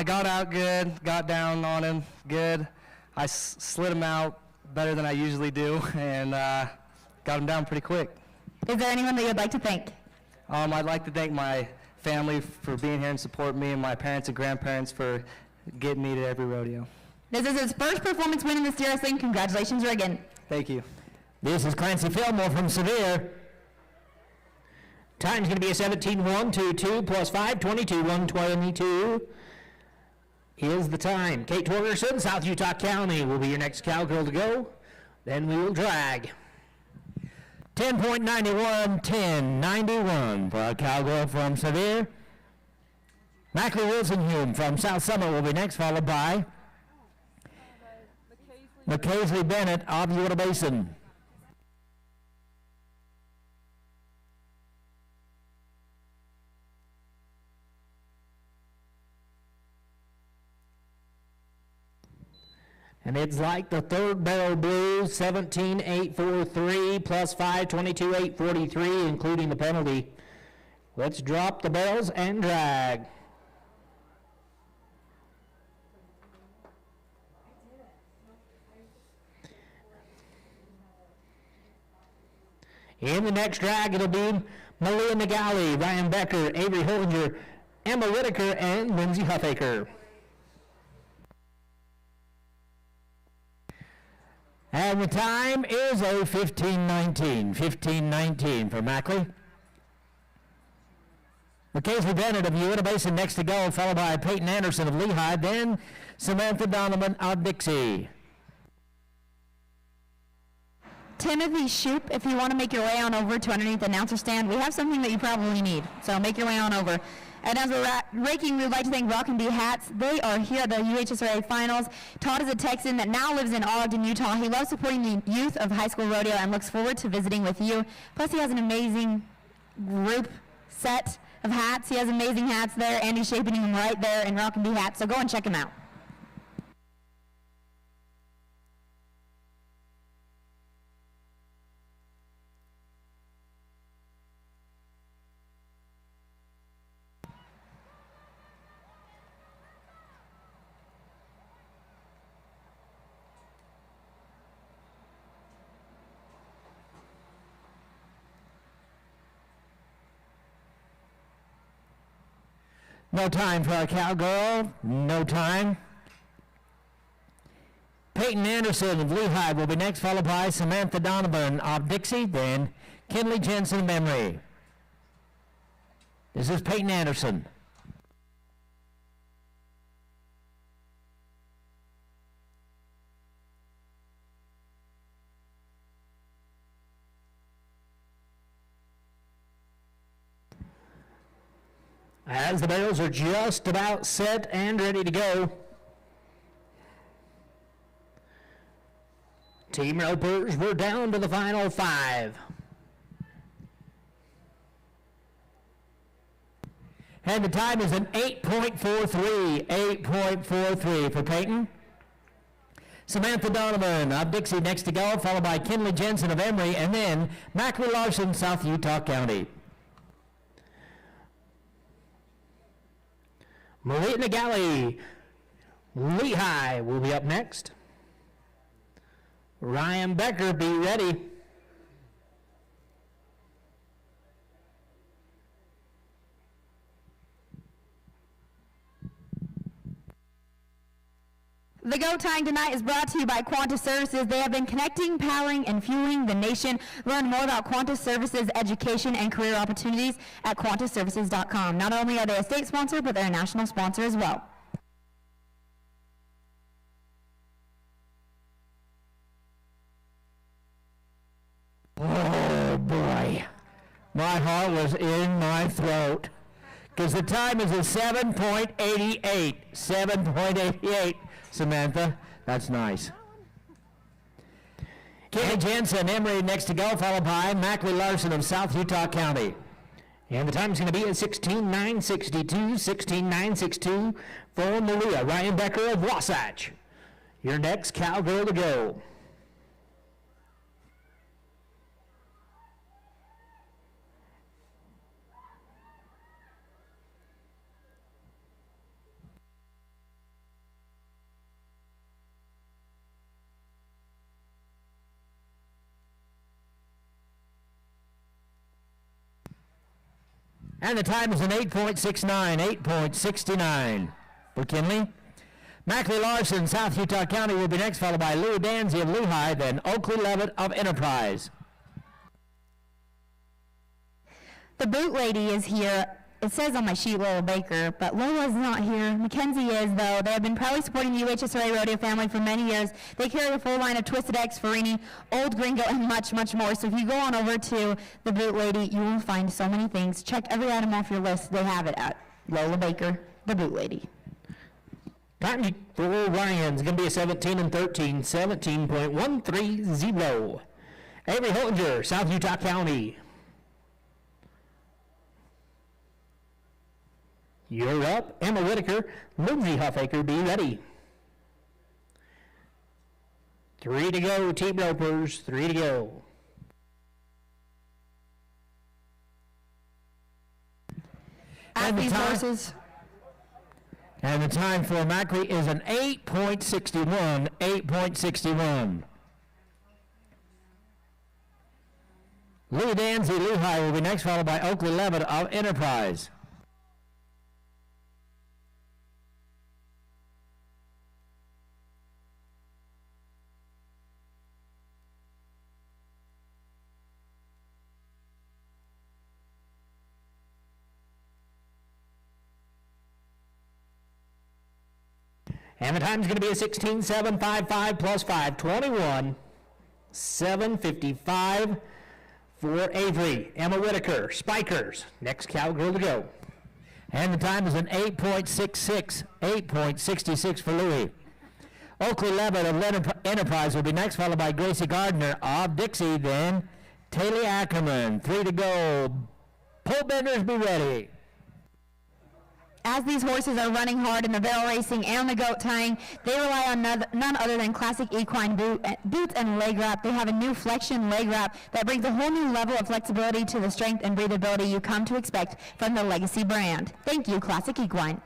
got out good, got down on him good. I slid him out better than I usually do, and got him down pretty quick. Is there anyone that you'd like to thank? I'd like to thank my family for being here and supporting me, and my parents and grandparents for getting me to every rodeo. This is his first performance win in the steer wrestling. Congratulations, Regan. Thank you. This is Clancy Fillmore from Sevier. Time's going to be a 17-122 plus 5:22, 122 is the time. Kate Torgerson, South Utah County, will be your next cowgirl to go. Then we will drag. 10.91, 10.91 for our cowgirl from Sevier. Mackley Wilson-Hume from South Summit will be next, followed by McKaysley Bennett of Uinta Basin. And it's like the third barrel blues, 17-843 plus 5:22, 843, including the penalty. Let's drop the barrels and drag. In the next drag, it'll be Malia Nagali, Ryan Becker, Avery Hollinger, Emma Whitaker, and Lindsay Huffaker. And the time is a 15:19, 15:19 for Mackley. McKaysley Bennett of Uinta Basin next to go, followed by Peyton Anderson of Lehigh, then Samantha Donovan of Dixie. Timothy Shoup, if you want to make your way on over to underneath the announcer stand, we have something that you probably need, so make your way on over. And as we're raking, we would like to thank Rock and D Hats. They are here at the UHSRA Finals. Todd is a Texan that now lives in Ogden, Utah. He loves supporting the youth of high school rodeo and looks forward to visiting with you. Plus, he has an amazing group set of hats. He has amazing hats there. Andy's shaping them right there in Rock and D Hats, so go and check him out. No time for our cowgirl. No time. Peyton Anderson of Lehigh will be next, followed by Samantha Donovan of Dixie, then Kinley Jensen of Memory. This is Peyton Anderson. As the barrels are just about set and ready to go. Team ropers, we're down to the final 5. And the time is an 8.43. 8.43 for Peyton. Samantha Donovan of Dixie next to go, followed by Kinley Jensen of Emory, and then Mackley Larson, South Utah County. Malia Nagali, Lehigh will be up next. Ryan Becker, be ready. The Go Time tonight is brought to you by Quanta Services. They have been connecting, powering, and fueling the nation. Learn more about Quanta Services education and career opportunities at quantaservices.com. Not only are they a state sponsor, but they're a national sponsor as well. Oh boy, my heart was in my throat because the time is a 7.88. 7.88. Samantha, that's nice. Kenny Jensen, Emory next to go, followed by Mackley Larson of South Utah County. And the time is going to be at 16.962, 16.962 for Malia. Ryan Becker of Wasatch. Your next cowgirl to go. And the time is an 8.69, 8.69 for Kinley. Mackley Larson, South Utah County will be next, followed by Louis Danzy of Lehigh, then Oakley Levitt of Enterprise. The boot lady is here. It says on my sheet Lola Baker, but Lola's not here. Mackenzie is, though. They have been proudly supporting the UHSRA Rodeo family for many years. They carry a full line of Twisted X, Farini, Old Gringo, and much, much more. So if you go on over to the boot lady, you will find so many things. Check every item off your list. They have it at Lola Baker, the boot lady. Time for Ryan's going to be a 17 and 13, 17.130. Avery Hollinger, South Utah County. You're up. Emma Whitaker, Lindsay Huffaker, be ready. 3 to go, Team Ropers, 3 to go. At these horses. And the time for Mackley is an 8.61, 8.61. Louis Danzy, Lehigh will be next, followed by Oakley Levitt of Enterprise. And the time is going to be a 16.755 plus 5, 21. 7:55 for Avery. Emma Whitaker, Spikers, next cowgirl to go. And the time is an 8.66, 8.66 for Louis. Oakley Levitt of Enterprise will be next, followed by Gracie Gardner of Dixie, then Taylor Ackerman. 3 to go. Pole benders, be ready. As these horses are running hard in the barrel racing and the goat tying, they rely on none other than classic equine boots and leg wrap. They have a new flexion leg wrap that brings a whole new level of flexibility to the strength and breathability you come to expect from the Legacy brand. Thank you, Classic Equine.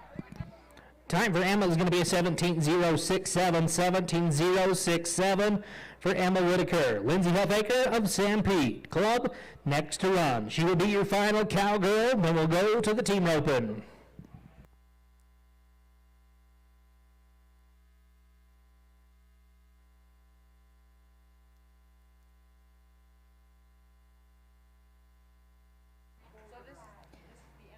Time for Emma is going to be a 17.067, 17.067 for Emma Whitaker. Lindsay Huffaker of San Pete Club next to run. She will be your final cowgirl, then we'll go to the team open.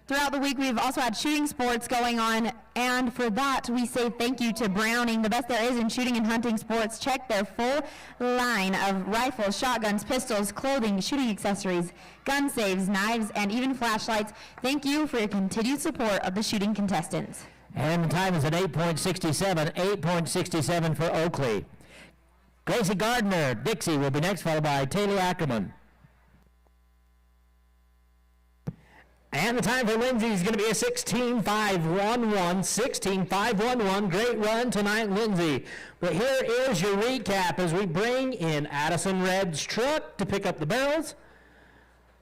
Throughout the week, we've also had shooting sports going on And for that, we say thank you to Browning, the best there is in shooting and hunting sports. Check their full line of rifles, shotguns, pistols, clothing, shooting accessories, gun saves, knives, and even flashlights. Thank you for your continued support of the shooting contestants. And the time is at 8.67 for Oakley. Gracie Gardner, Dixie will be next, followed by Taylor Ackerman. And the time for Lindsay is going to be a 16.511, 16.511. Great run tonight, Lindsay. But here is your recap as we bring in Addison Red's truck to pick up the barrels.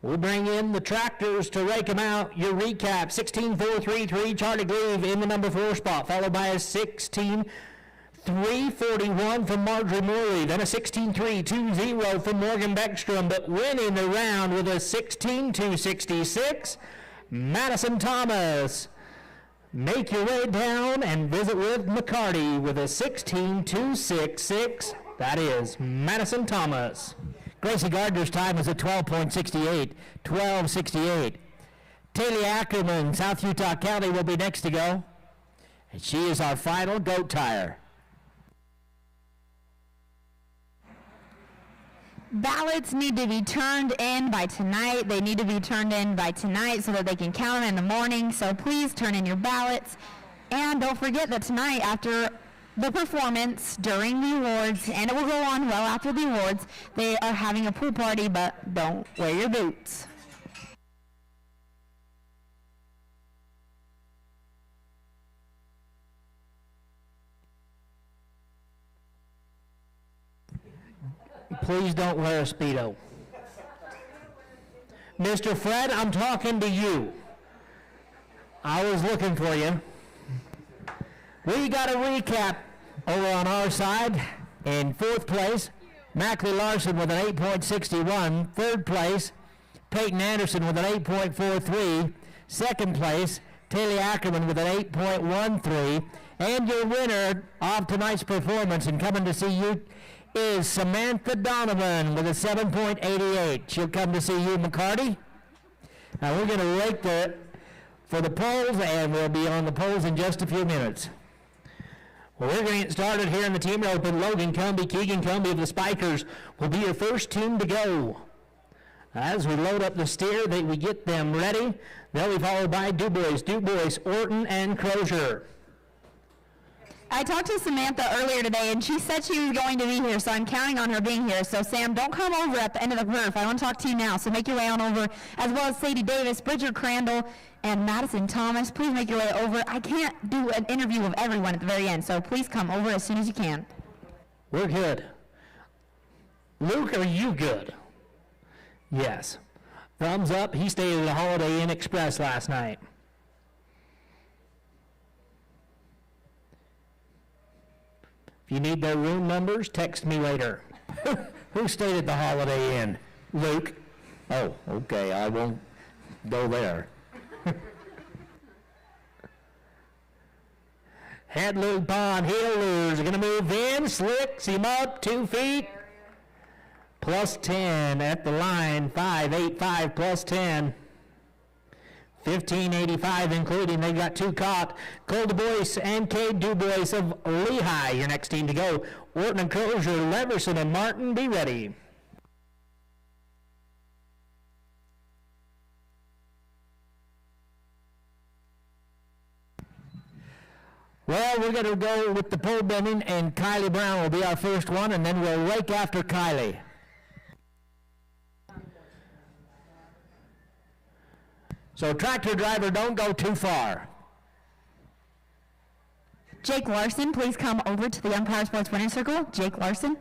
We'll bring in the tractors to rake them out. Your recap, 16.433, Charlie Gleave in the number 4 spot, followed by a 16.341 from Marjorie Morley, then a 16.320 from Morgan Beckstrom, but winning the round with a 16.266, Madison Thomas. Make your way down and visit with McCarty with a 16.266. That is Madison Thomas. Gracie Gardner's time is at 12.68, 12.68. Taylor Ackerman, South Utah County, will be next to go. And she is our final goat tire. Ballots need to be turned in by tonight. They need to be turned in by tonight so that they can count them in the morning. So please turn in your ballots. And don't forget that tonight, after the performance, during the awards, and it will go on well after the awards, they are having a pool party, but don't wear your boots. Please don't wear a Speedo. Mr. Fred, I'm talking to you. I was looking for you. We got a recap over on our side. In 4th place, Mackley Larson with an 8.61. 3rd place, Peyton Anderson with an 8.43. 2nd place, Taylor Ackerman with an 8.13. And your winner of tonight's performance and coming to see you is Samantha Donovan with a 7.88. She'll come to see you, McCarty. Now we're going to rake for the polls, and we'll be on the polls in just a few minutes. Well, we're going to get started here in the team open. Logan Cumbie, Keegan Cumbie of the Spikers will be your first team to go. As we load up the steer, we get them ready. They'll be followed by DuBois, Orton, and Crozier. I talked to Samantha earlier today, and she said she was going to be here, so I'm counting on her being here. So, Sam, don't come over at the end of the perf. I want to talk to you now, so make your way on over, as well as Sadie Davis, Bridger Crandall, and Madison Thomas. Please make your way over. I can't do an interview of everyone at the very end, so please come over as soon as you can. We're good. Luke, are you good? Yes. Thumbs up. He stayed at the Holiday Inn Express last night. If you need their room numbers, text me later. Who stayed at the Holiday Inn? Luke. Oh, okay. I won't go there. Headley Pond, heel lures are going to move in. Slicks him up 2 feet. Plus 10 at the line. 5.85 plus 10. 15.85 including. They got 2 caught. Cole DuBois and Cade DuBois of Lehigh, your next team to go. Orton and Crozier, Leverson and Martin, be ready. Well, we're going to go with the pole bending, and Kylie Brown will be our first one, and then we'll rake after Kylie. So tractor driver, don't go too far. Jake Larson, please come over to the Umpire Sports Winner's Circle. Jake Larson.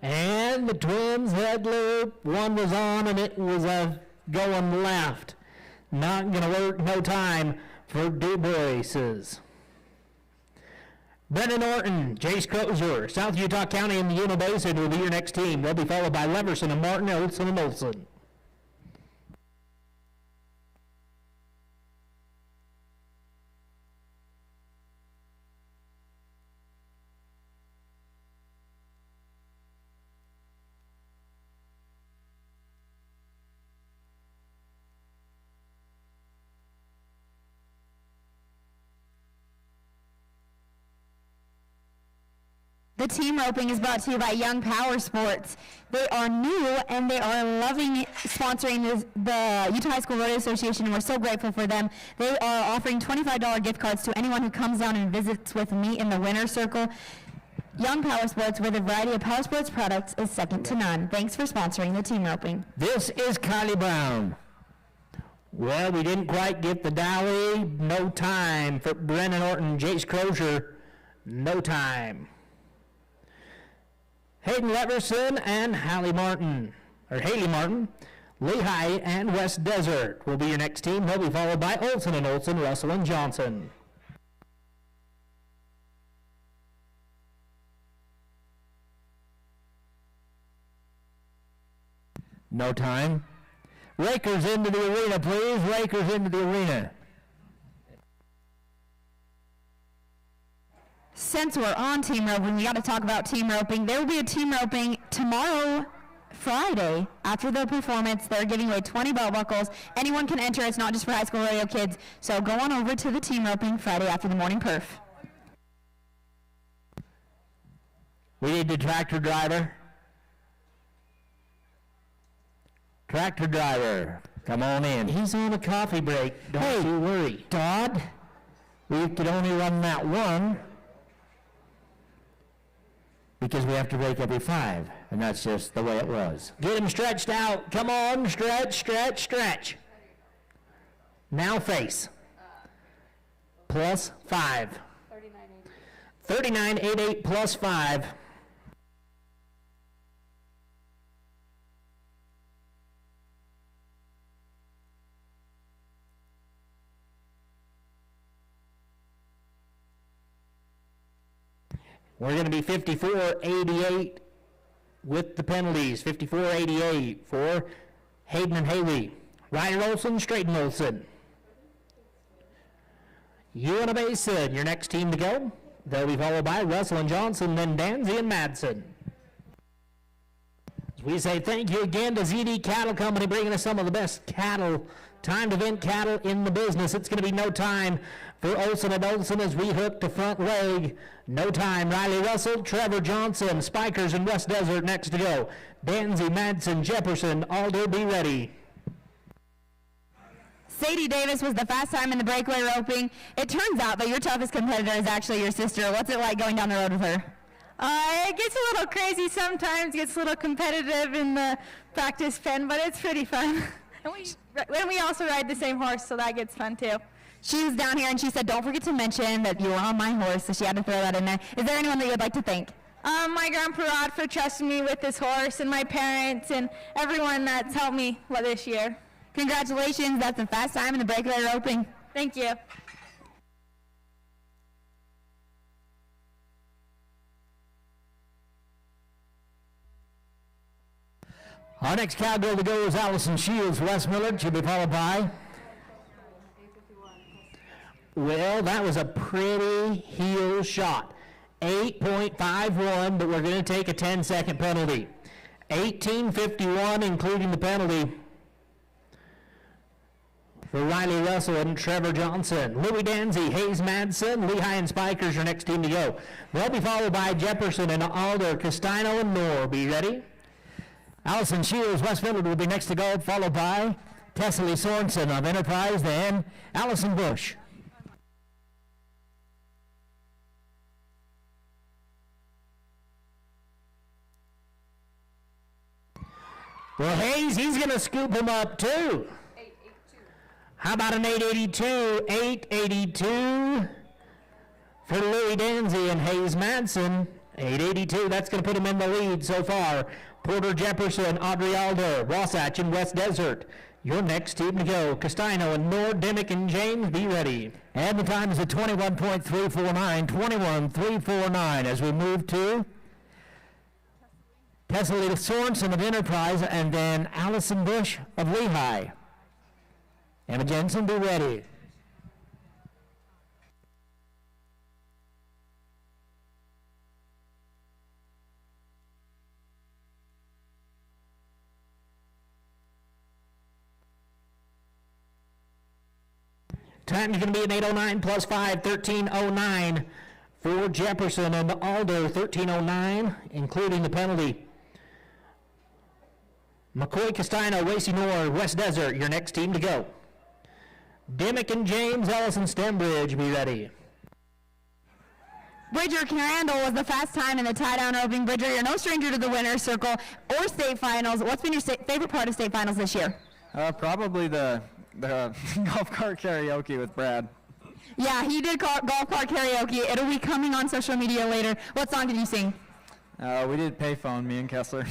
And the Twins head loop. One was on, and it was going left. Not going to work, no time for DuBois's. Brennan Orton, Jace Crozier, South Utah County and the Uno Basin will be your next team. They'll be followed by Leverson and Martin, Olson and Olson. The team roping is brought to you by Young Power Sports. They are new and they are loving sponsoring the Utah High School Rodeo Association, and we're so grateful for them. They are offering $25 gift cards to anyone who comes down and visits with me in the winner's circle. Young Power Sports, where the variety of power sports products is second to none. Thanks for sponsoring the team roping. This is Kylie Brown. Well, we didn't quite get the Dowley. No time for Brennan Orton, Jace Crozier. No time. Hayden Leverson and Haley Martin, Lehigh and West Desert will be your next team. They'll be followed by Olson and Olson, Russell and Johnson. No time. Rakers into the arena, please. Rakers into the arena. Since we're on team roping, we got to talk about team roping. There will be a team roping tomorrow, Friday, after the performance. They're giving away 20 belt buckles. Anyone can enter. It's not just for high school rodeo kids. So go on over to the team roping Friday after the morning perf. We need the tractor driver. Tractor driver, come on in. He's on a coffee break. Don't you worry. Todd, we could only run that one because we have to break every 5, and that's just the way it was. Get him stretched out. Come on, stretch, stretch, stretch. Now face. Plus 5. 39.88 plus 5. We're going to be 54.88 with the penalties. 54.88 for Hayden and Haley. Ryder Olson, Straighten Olson. Uinta Basin, your next team to go. They'll be followed by Russell and Johnson, then Danzy and Madsen. As we say thank you again to ZD Cattle Company, bringing us some of the best cattle, timed event cattle in the business. It's going to be no time for Olson and Olson as we hook to front leg. No time. Riley Russell, Trevor Johnson, Spikers and West Desert next to go. Danzy, Madsen, Jefferson, Alder, be ready. Sadie Davis was the fast time in the breakaway roping. It turns out that your toughest competitor is actually your sister. What's it like going down the road with her? It gets a little crazy sometimes, gets a little competitive in the practice pen, but it's pretty fun. And we also ride the same horse, so that gets fun too. She was down here and she said, don't forget to mention that you were on my horse, so she had to throw that in there. Is there anyone that you'd like to thank? My grandpa Rod for trusting me with this horse, and my parents, and everyone that's helped me this year. Congratulations, that's the fast time in the breakaway roping. Thank you. Our next cowgirl to go is Allison Shields, West Millard. She'll be followed by... Well, that was a pretty heel shot. 8.51, but we're going to take a 10-second penalty. 18.51, including the penalty for Riley Russell and Trevor Johnson. Louis Danzy, Hayes Madsen, Lehigh and Spikers, your next team to go. They'll be followed by Jefferson and Alder, Castino and Moore. Be ready? Allison Shields, West Millard, will be next to go, followed by Tessely Sorensen of Enterprise, then Allison Bush. Well, Hayes, he's going to scoop him up too. 8.82. How about an 8.82? 8.82 for Louis Danzy and Hayes Madsen. 8.82, that's going to put him in the lead so far. Porter Jefferson, Audrey Alder, Wasatch and West Desert. Your next team to go. Castino and Moore, Dimmick and James, be ready. And the time is at 21.349, 21.349 as we move to Tessely Sorensen of Enterprise and then Allison Bush of Lehigh. Emma Jensen, be ready. Time is going to be an 8:09 plus 5, 13:09 For Jefferson and Alder, 1309, including the penalty. McCoy, Castino, Wacy Nord, West Desert, your next team to go. Dimmick and James, Ellison, Stembridge, be ready. Bridger Crandall was the fast time in the tie-down roping. Bridger, you're no stranger to the winner's circle or state finals. What's been your favorite part of state finals this year? Probably the golf cart karaoke with Brad. Yeah, he did golf cart karaoke. It'll be coming on social media later. What song did you sing? We did payphone, me and Kessler.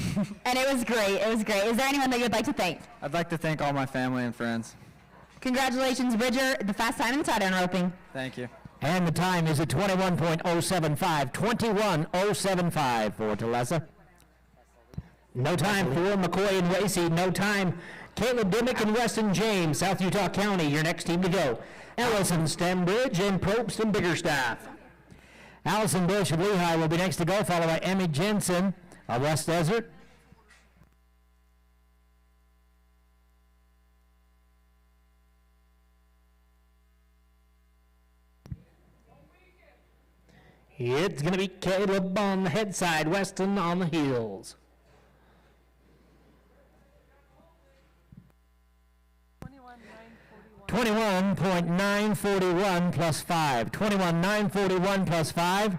And it was great. It was great. Is there anyone that you'd like to thank? I'd like to thank all my family and friends. Congratulations, Bridger, the fast time in the tie-down roping. Thank you. And the time is at 21.075, 21.075 for Tulsa. No time for McCoy and Wacy, no time. Caleb Dimmick and Weston James, South Utah County, your next team to go. Ellison, Stembridge, and Probst and Biggerstaff. Allison Bush of Lehigh will be next to go, followed by Emmy Jensen of West Desert. It's going to be Caleb on the head side, Weston on the heels. 21.941 plus 5. 21.941 plus 5.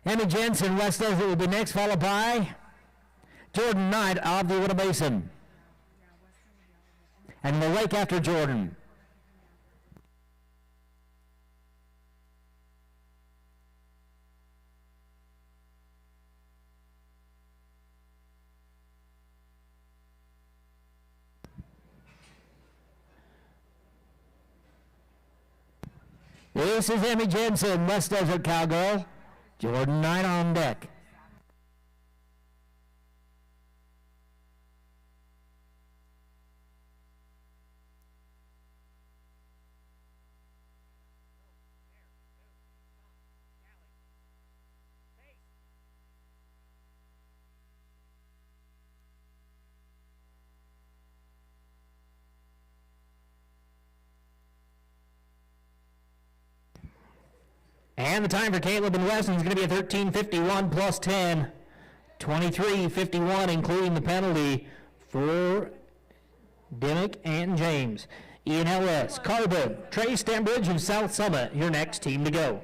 Emmy Jensen, West Desert will be next, followed by Jordan Knight of the Uinta Basin. And the Lake after Jordan. This is Emmy Jensen, West Desert Cowgirl. Jordan Knight on deck. And the time for Caleb and Weston is going to be a 13:51 plus 10. 23:51, including the penalty for Dimmick and James. Ian Ellis, Carbon, Trey Stembridge of South Summit, your next team to go.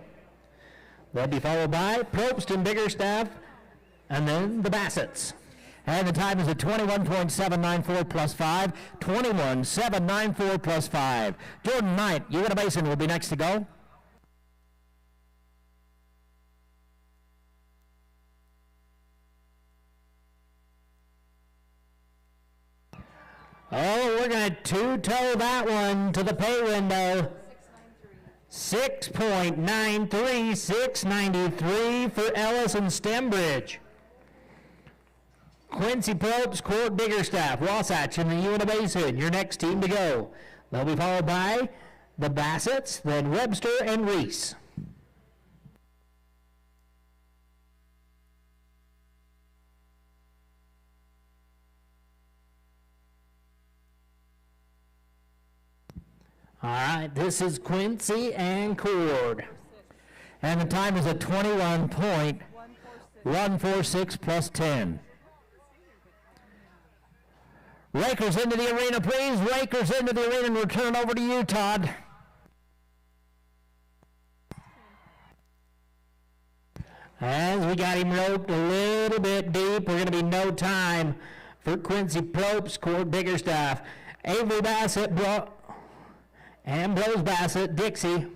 They'll be followed by Probst and Biggerstaff, and then the Bassetts. And the time is at 21.794 plus 5. 21.794 plus 5. Jordan Knight, Uinta Basin will be next to go. Oh, we're going to two-toe that one to the pay window. 6.93, 6.93 for Ellis and Stembridge. Quincy Probst, Cord Biggerstaff, Wasatch in the Uinta Basin, your next team to go. They'll be followed by the Bassetts, then Webster and Reese. All right, this is Quincy and Cord. And the time is at 21.146 plus 10. Rakers into the arena, please. Rakers into the arena, and we'll turn over to you, Todd. As we got him roped a little bit deep, we're going to be no time for Quincy Probst, Cord Biggerstaff. Avery Bassett, Ambrose Bassett, Dixie.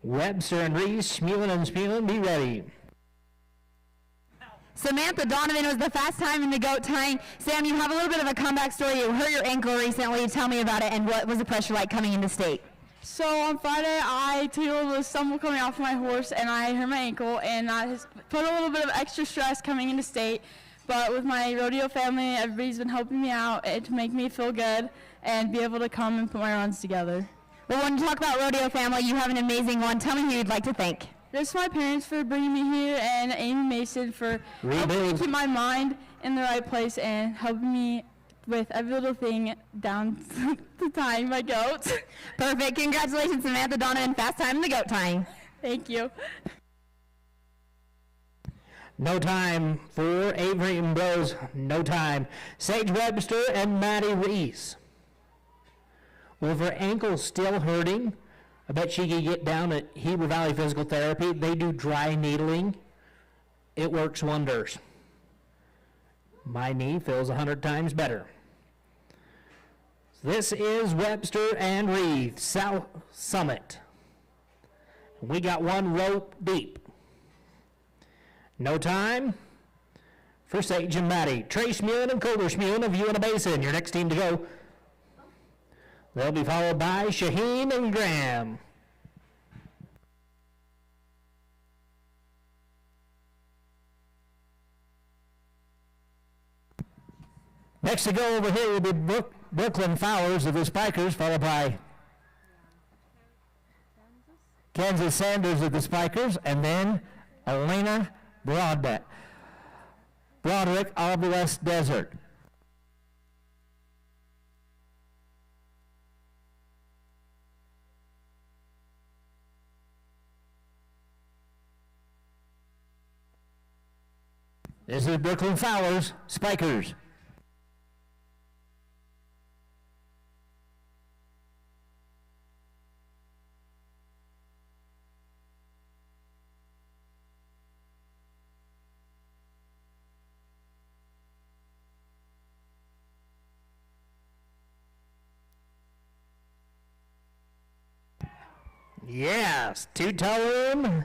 Webster and Reese, Smulin and Smulin, be ready. Samantha Donovan was the fast time in the goat tying. Sam, you have a little bit of a comeback story. You hurt your ankle recently. Tell me about it, and what was the pressure like coming into state? So on Friday, I took a little stumble coming off my horse, and I hurt my ankle, and that has put a little bit of extra stress coming into state. But with my rodeo family, everybody's been helping me out to make me feel good and be able to come and put my runs together. Well, when you talk about rodeo family, you have an amazing one. Tell me who you'd like to thank. Just my parents for bringing me here, and Amy Mason for helping me keep my mind in the right place and helping me with every little thing down to tying my goat. Perfect. Congratulations, Samantha Donovan. Fast time in the goat tying. Thank you. No time for Avery Ambrose. No time. Sage Webster and Maddie Reese. Well, if her ankle's still hurting, I bet she could get down at Heber Valley Physical Therapy. They do dry needling. It works wonders. My knee feels 100 times better. This is Webster and Reed, South Summit. We got one rope deep. No time for Sage and Maddie. Trace Mune and Colder Smune of Uinta Basin, your next team to go. They'll be followed by Shaheen and Graham. Next to go over here will be Brooklyn Fowlers of the Spikers, followed by Kansas Sanders of the Spikers, and then Elena Broderick of the West Desert. This is Brooklyn Fowlers, Spikers. Yes, two-toe room.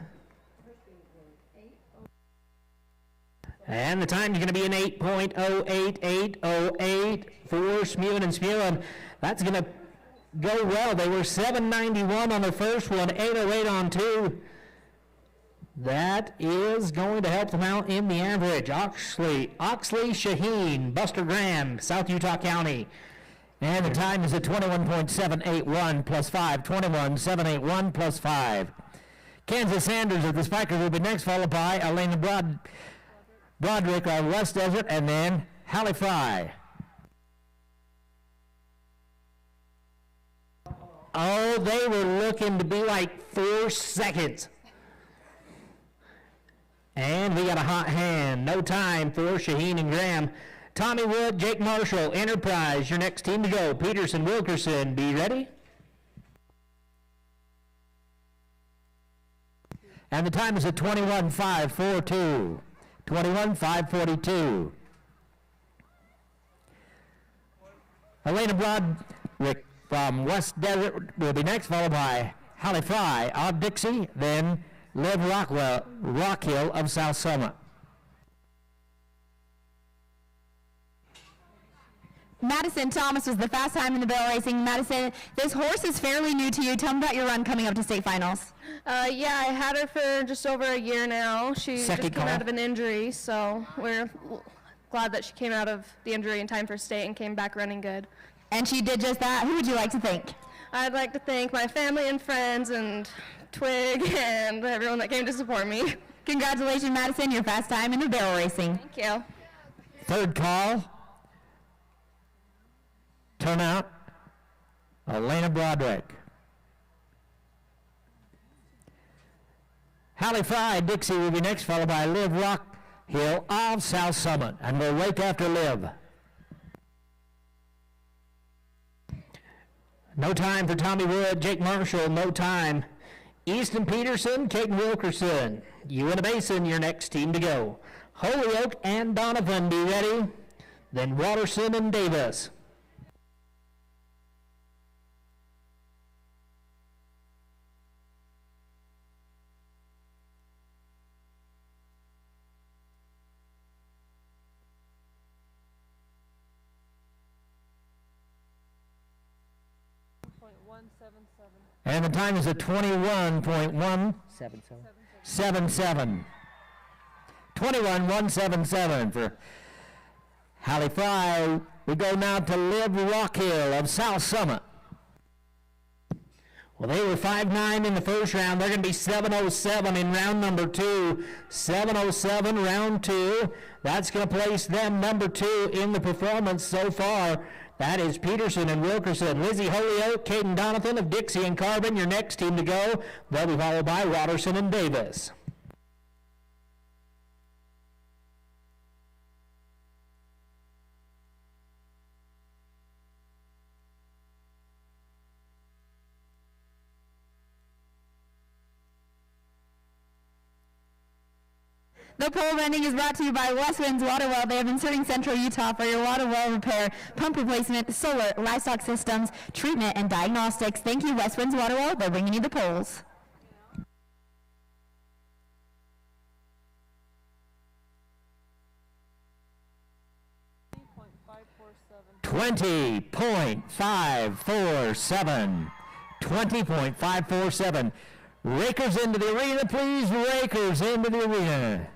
And the time's going to be an 8.08808 for Smune and Smune. That's going to go well. They were 791 on the first one, 808 on two. That is going to help them out in the average. Oxley Shaheen, Buster Graham, South Utah County. And the time is at 21.781 plus 5, 21.781 plus 5. Kansas Sanders of the Spikers will be next, followed by Elena Broderick of West Desert, and then Hallie Fry. Oh, they were looking to be like 4 seconds. And we got a hot hand. No time for Shaheen and Graham. Tommy Wood, Jake Marshall, Enterprise, your next team to go. Peterson, Wilkerson, be ready. And the time is at 21.542. 21.542. Elena Broderick from West Desert will be next, followed by Hallie Fry of Dixie, then Liv Rockhill of South Summit. Madison Thomas was the fast time in the barrel racing. Madison, this horse is fairly new to you. Tell me about your run coming up to state finals. Yeah, I had her for just over a year now. She just came out of an injury, so we're glad that she came out of the injury in time for state and came back running good. And she did just that. Who would you like to thank? I'd like to thank my family and friends and Twig and everyone that came to support me. Congratulations, Madison, your fast time in the barrel racing. Thank you. Third call. Turnout, Elena Broderick. Hallie Fry, Dixie will be next, followed by Liv Rockhill of South Summit, and we'll wait after Liv. No time for Tommy Wood, Jake Marshall, no time. Easton Peterson, Caden Wilkerson, Uinta Basin, your next team to go. Holyoke and Donovan, be ready. Then Watterson and Davis. And the time is at 21.177. 21.177 for Hallie Fry. We go now to Liv Rockhill of South Summit. Well, they were 5'9" in the first round. They're going to be 707 in round number 2. 707 round 2. That's going to place them number 2 in the performance so far. That is Peterson and Wilkerson. Lizzie Holyoke, Caden Donathan of Dixie and Carbon, your next team to go. They'll be followed by Watterson and Davis. 'The pole vending is brought to you by West Winds Water Well. They have been serving Central Utah for your water well repair, pump replacement, solar, livestock systems, treatment, and diagnostics. Thank you, West Winds Water Well. They're bringing you the poles. $20.547. 20.547. Rakers into the arena, please. Rakers into the arena.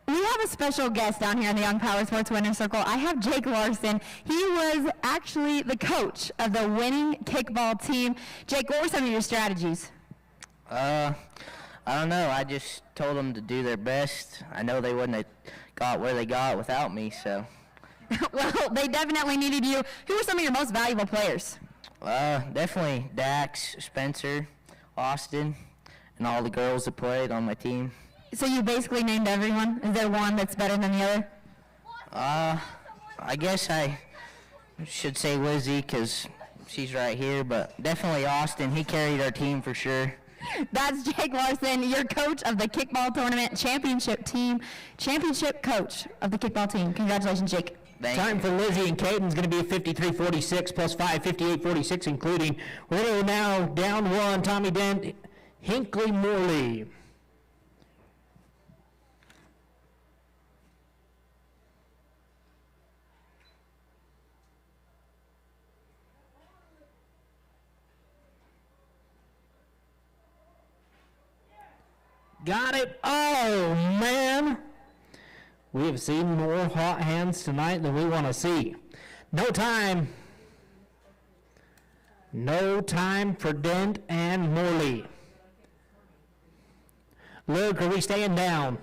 We have a special guest down here in the Young Power Sports Winner's Circle. I have Jake Larson. He was actually the coach of the winning kickball team. Jake, what were some of your strategies? I don't know. I just told them to do their best. I know they wouldn't have got where they got without me, so. Well, they definitely needed you. Who were some of your most valuable players? Definitely Dax, Spencer, Austin, and all the girls that played on my team. So you basically named everyone? Is there one that's better than the other? I guess I should say Lizzie because she's right here, but definitely Austin. He carried our team for sure. That's Jake Larson, your coach of the kickball tournament championship team, championship coach of the kickball team. Congratulations, Jake. Time for Lizzie and Caden's going to be a 53-46 plus 5, 58-46, including. We're going to go now down 1, Tommy Dent, Hinkley Morley. Got it. Oh, man. We have seen more hot hands tonight than we want to see. No time. No time for Dent and Morley. Luke, are we staying down?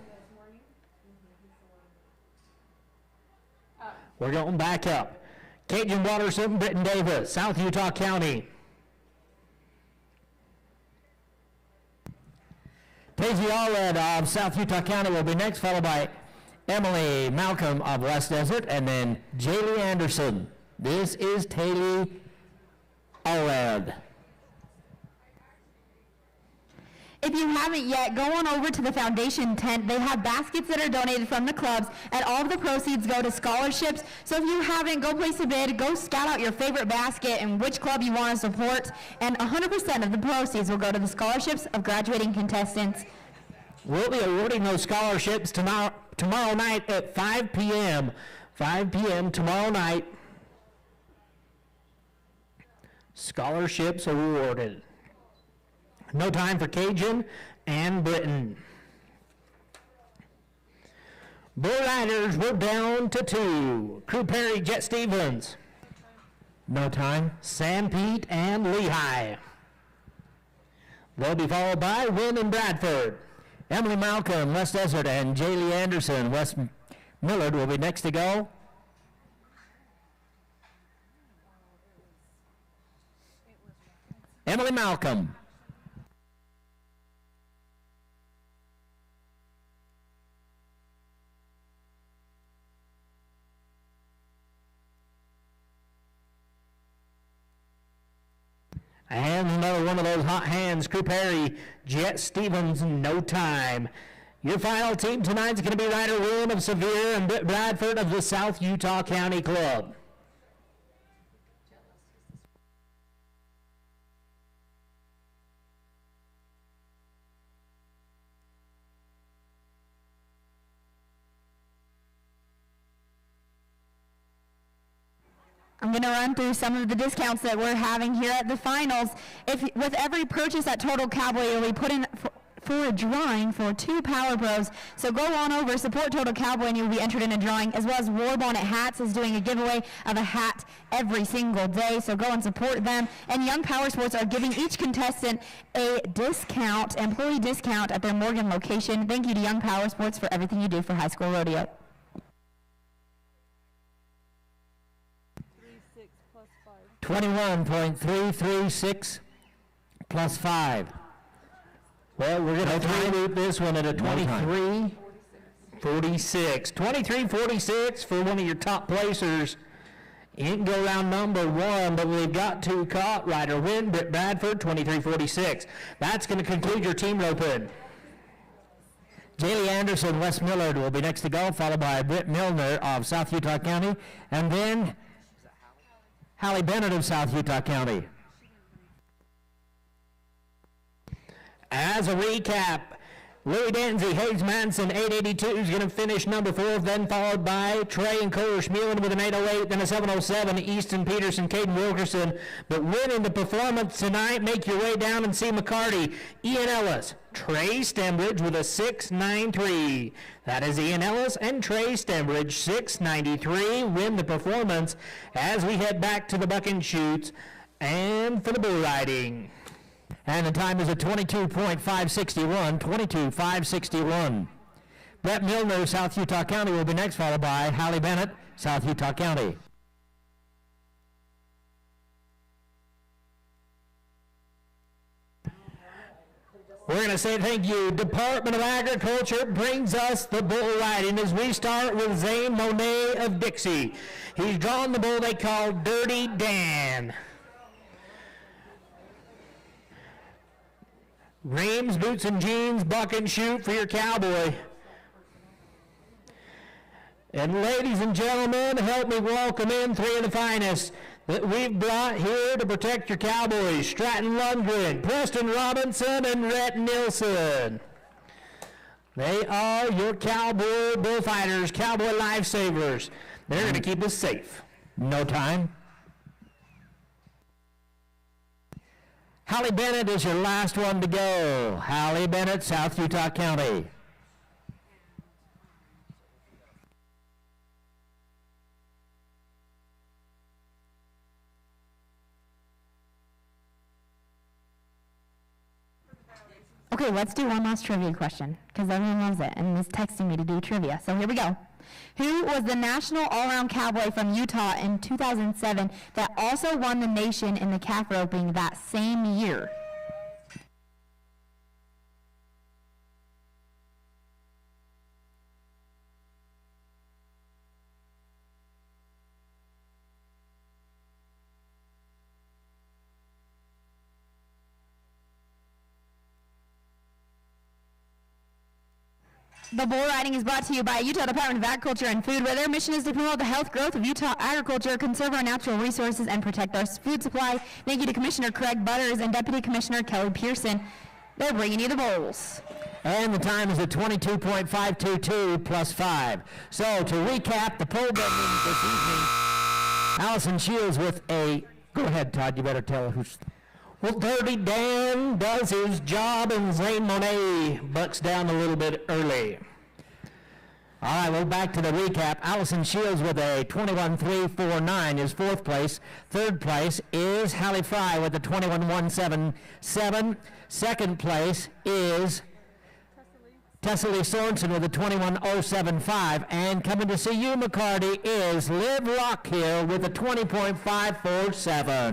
We're going back up. Cajun Watterson, Britton Davis, South Utah County. Daisy Allred of South Utah County will be next, followed by Emily Malcolm of West Desert, and then Jaylee Anderson. This is Taylor Allred. If you haven't yet, go on over to the foundation tent. They have baskets that are donated from the clubs, and all of the proceeds go to scholarships. So if you haven't, go place a bid, go scout out your favorite basket and which club you want to support, and 100% of the proceeds will go to the scholarships of graduating contestants. We'll be awarding those scholarships tomorrow night at 5 p.m. 5 p.m. tomorrow night. Scholarships awarded. No time for Cajun and Britton. Bull Riders, we're down to 2. Crew Perry, Jet Stevens. No time. Sam Pete and Lehigh. They'll be followed by Wynn and Bradford. Emily Malcolm, West Desert, and Jaylee Anderson, West Millard will be next to go. Emily Malcolm. And another one of those hot hands, Crew Perry, Jet Stevens, no time. Your final team tonight is going to be Ryder Wynn of Sevier and Britt Bradford of the South Utah County Club. I'm going to run through some of the discounts that we're having here at the finals. With every purchase at Total Cowboy, you'll be put in for a drawing for 2 Power Bros. So go on over, support Total Cowboy, and you'll be entered in a drawing, as well as War Bonnet Hats is doing a giveaway of a hat every single day. So go and support them. And Young Power Sports are giving each contestant a discount, employee discount at their Morgan location. Thank you to Young Power Sports for everything you do for high school rodeo. 21.336 plus 5. Well, we're going to three-loop this one at a 23.46. 23.46 for one of your top placers. In go round number 1, but we've got 2 caught. Ryder Wynn, Britt Bradford, 23.46. That's going to conclude your team roping. Jaylee Anderson, West Millard will be next to go, followed by Britt Milner of South Utah County, and then Hallie Bennett of South Utah County. As a recap, Louis Danzy, Hayes Manson, 882 is going to finish number 4, then followed by Trey and Kohler Schmulen with an 808, then a 707, Easton Peterson, Caden Wilkerson. But winning the performance tonight, make your way down and see McCarty, Ian Ellis, Trey Stembridge with a 693. That is Ian Ellis and Trey Stembridge, 693, win the performance as we head back to the buck and shoots and for the bull riding. And the time is at 22.561, 22.561. Brett Milner, South Utah County, will be next, followed by Hallie Bennett, South Utah County. We're going to say thank you. Department of Agriculture brings us the bull riding as we start with Zane Monet of Dixie. He's drawn the bull they call Dirty Dan. Reams, boots, and jeans, buck and shoot for your cowboy. And ladies and gentlemen, help me welcome in 3 of the finest that we've brought here to protect your cowboys. Stratton Lundgren, Preston Robinson, and Rhett Nilsson. They are your cowboy bullfighters, cowboy lifesavers. They're going to keep us safe. No time. Hallie Bennett is your last one to go. Hallie Bennett, South Utah County. Okay, let's do one last trivia question, because everyone loves it and is texting me to do trivia. So here we go. Who was the national all-around cowboy from Utah in 2007 that also won the nation in the calf roping that same year? The bull riding is brought to you by Utah Department of Agriculture and Food, where their mission is to promote the health growth of Utah agriculture, conserve our natural resources, and protect our food supply. Thank you to Commissioner Craig Butters and Deputy Commissioner Kelly Pearson. They're bringing you the bulls. And the time is at 22.522 plus 5. So to recap the pole bending this evening, Allison Shields with a... Go ahead, Todd, you better tell who's... Well, Dirty Dan does his job, and Zane Monet bucks down a little bit early. All right, well, back to the recap. Allison Shields with a 21.349 is 4th place. 3rd place is Hallie Fry with a 21.177. 2nd place is Tessa-Lee Sorensen with a 21.075. And coming to see you, McCarty, is Liv Rockhill with a 20.547.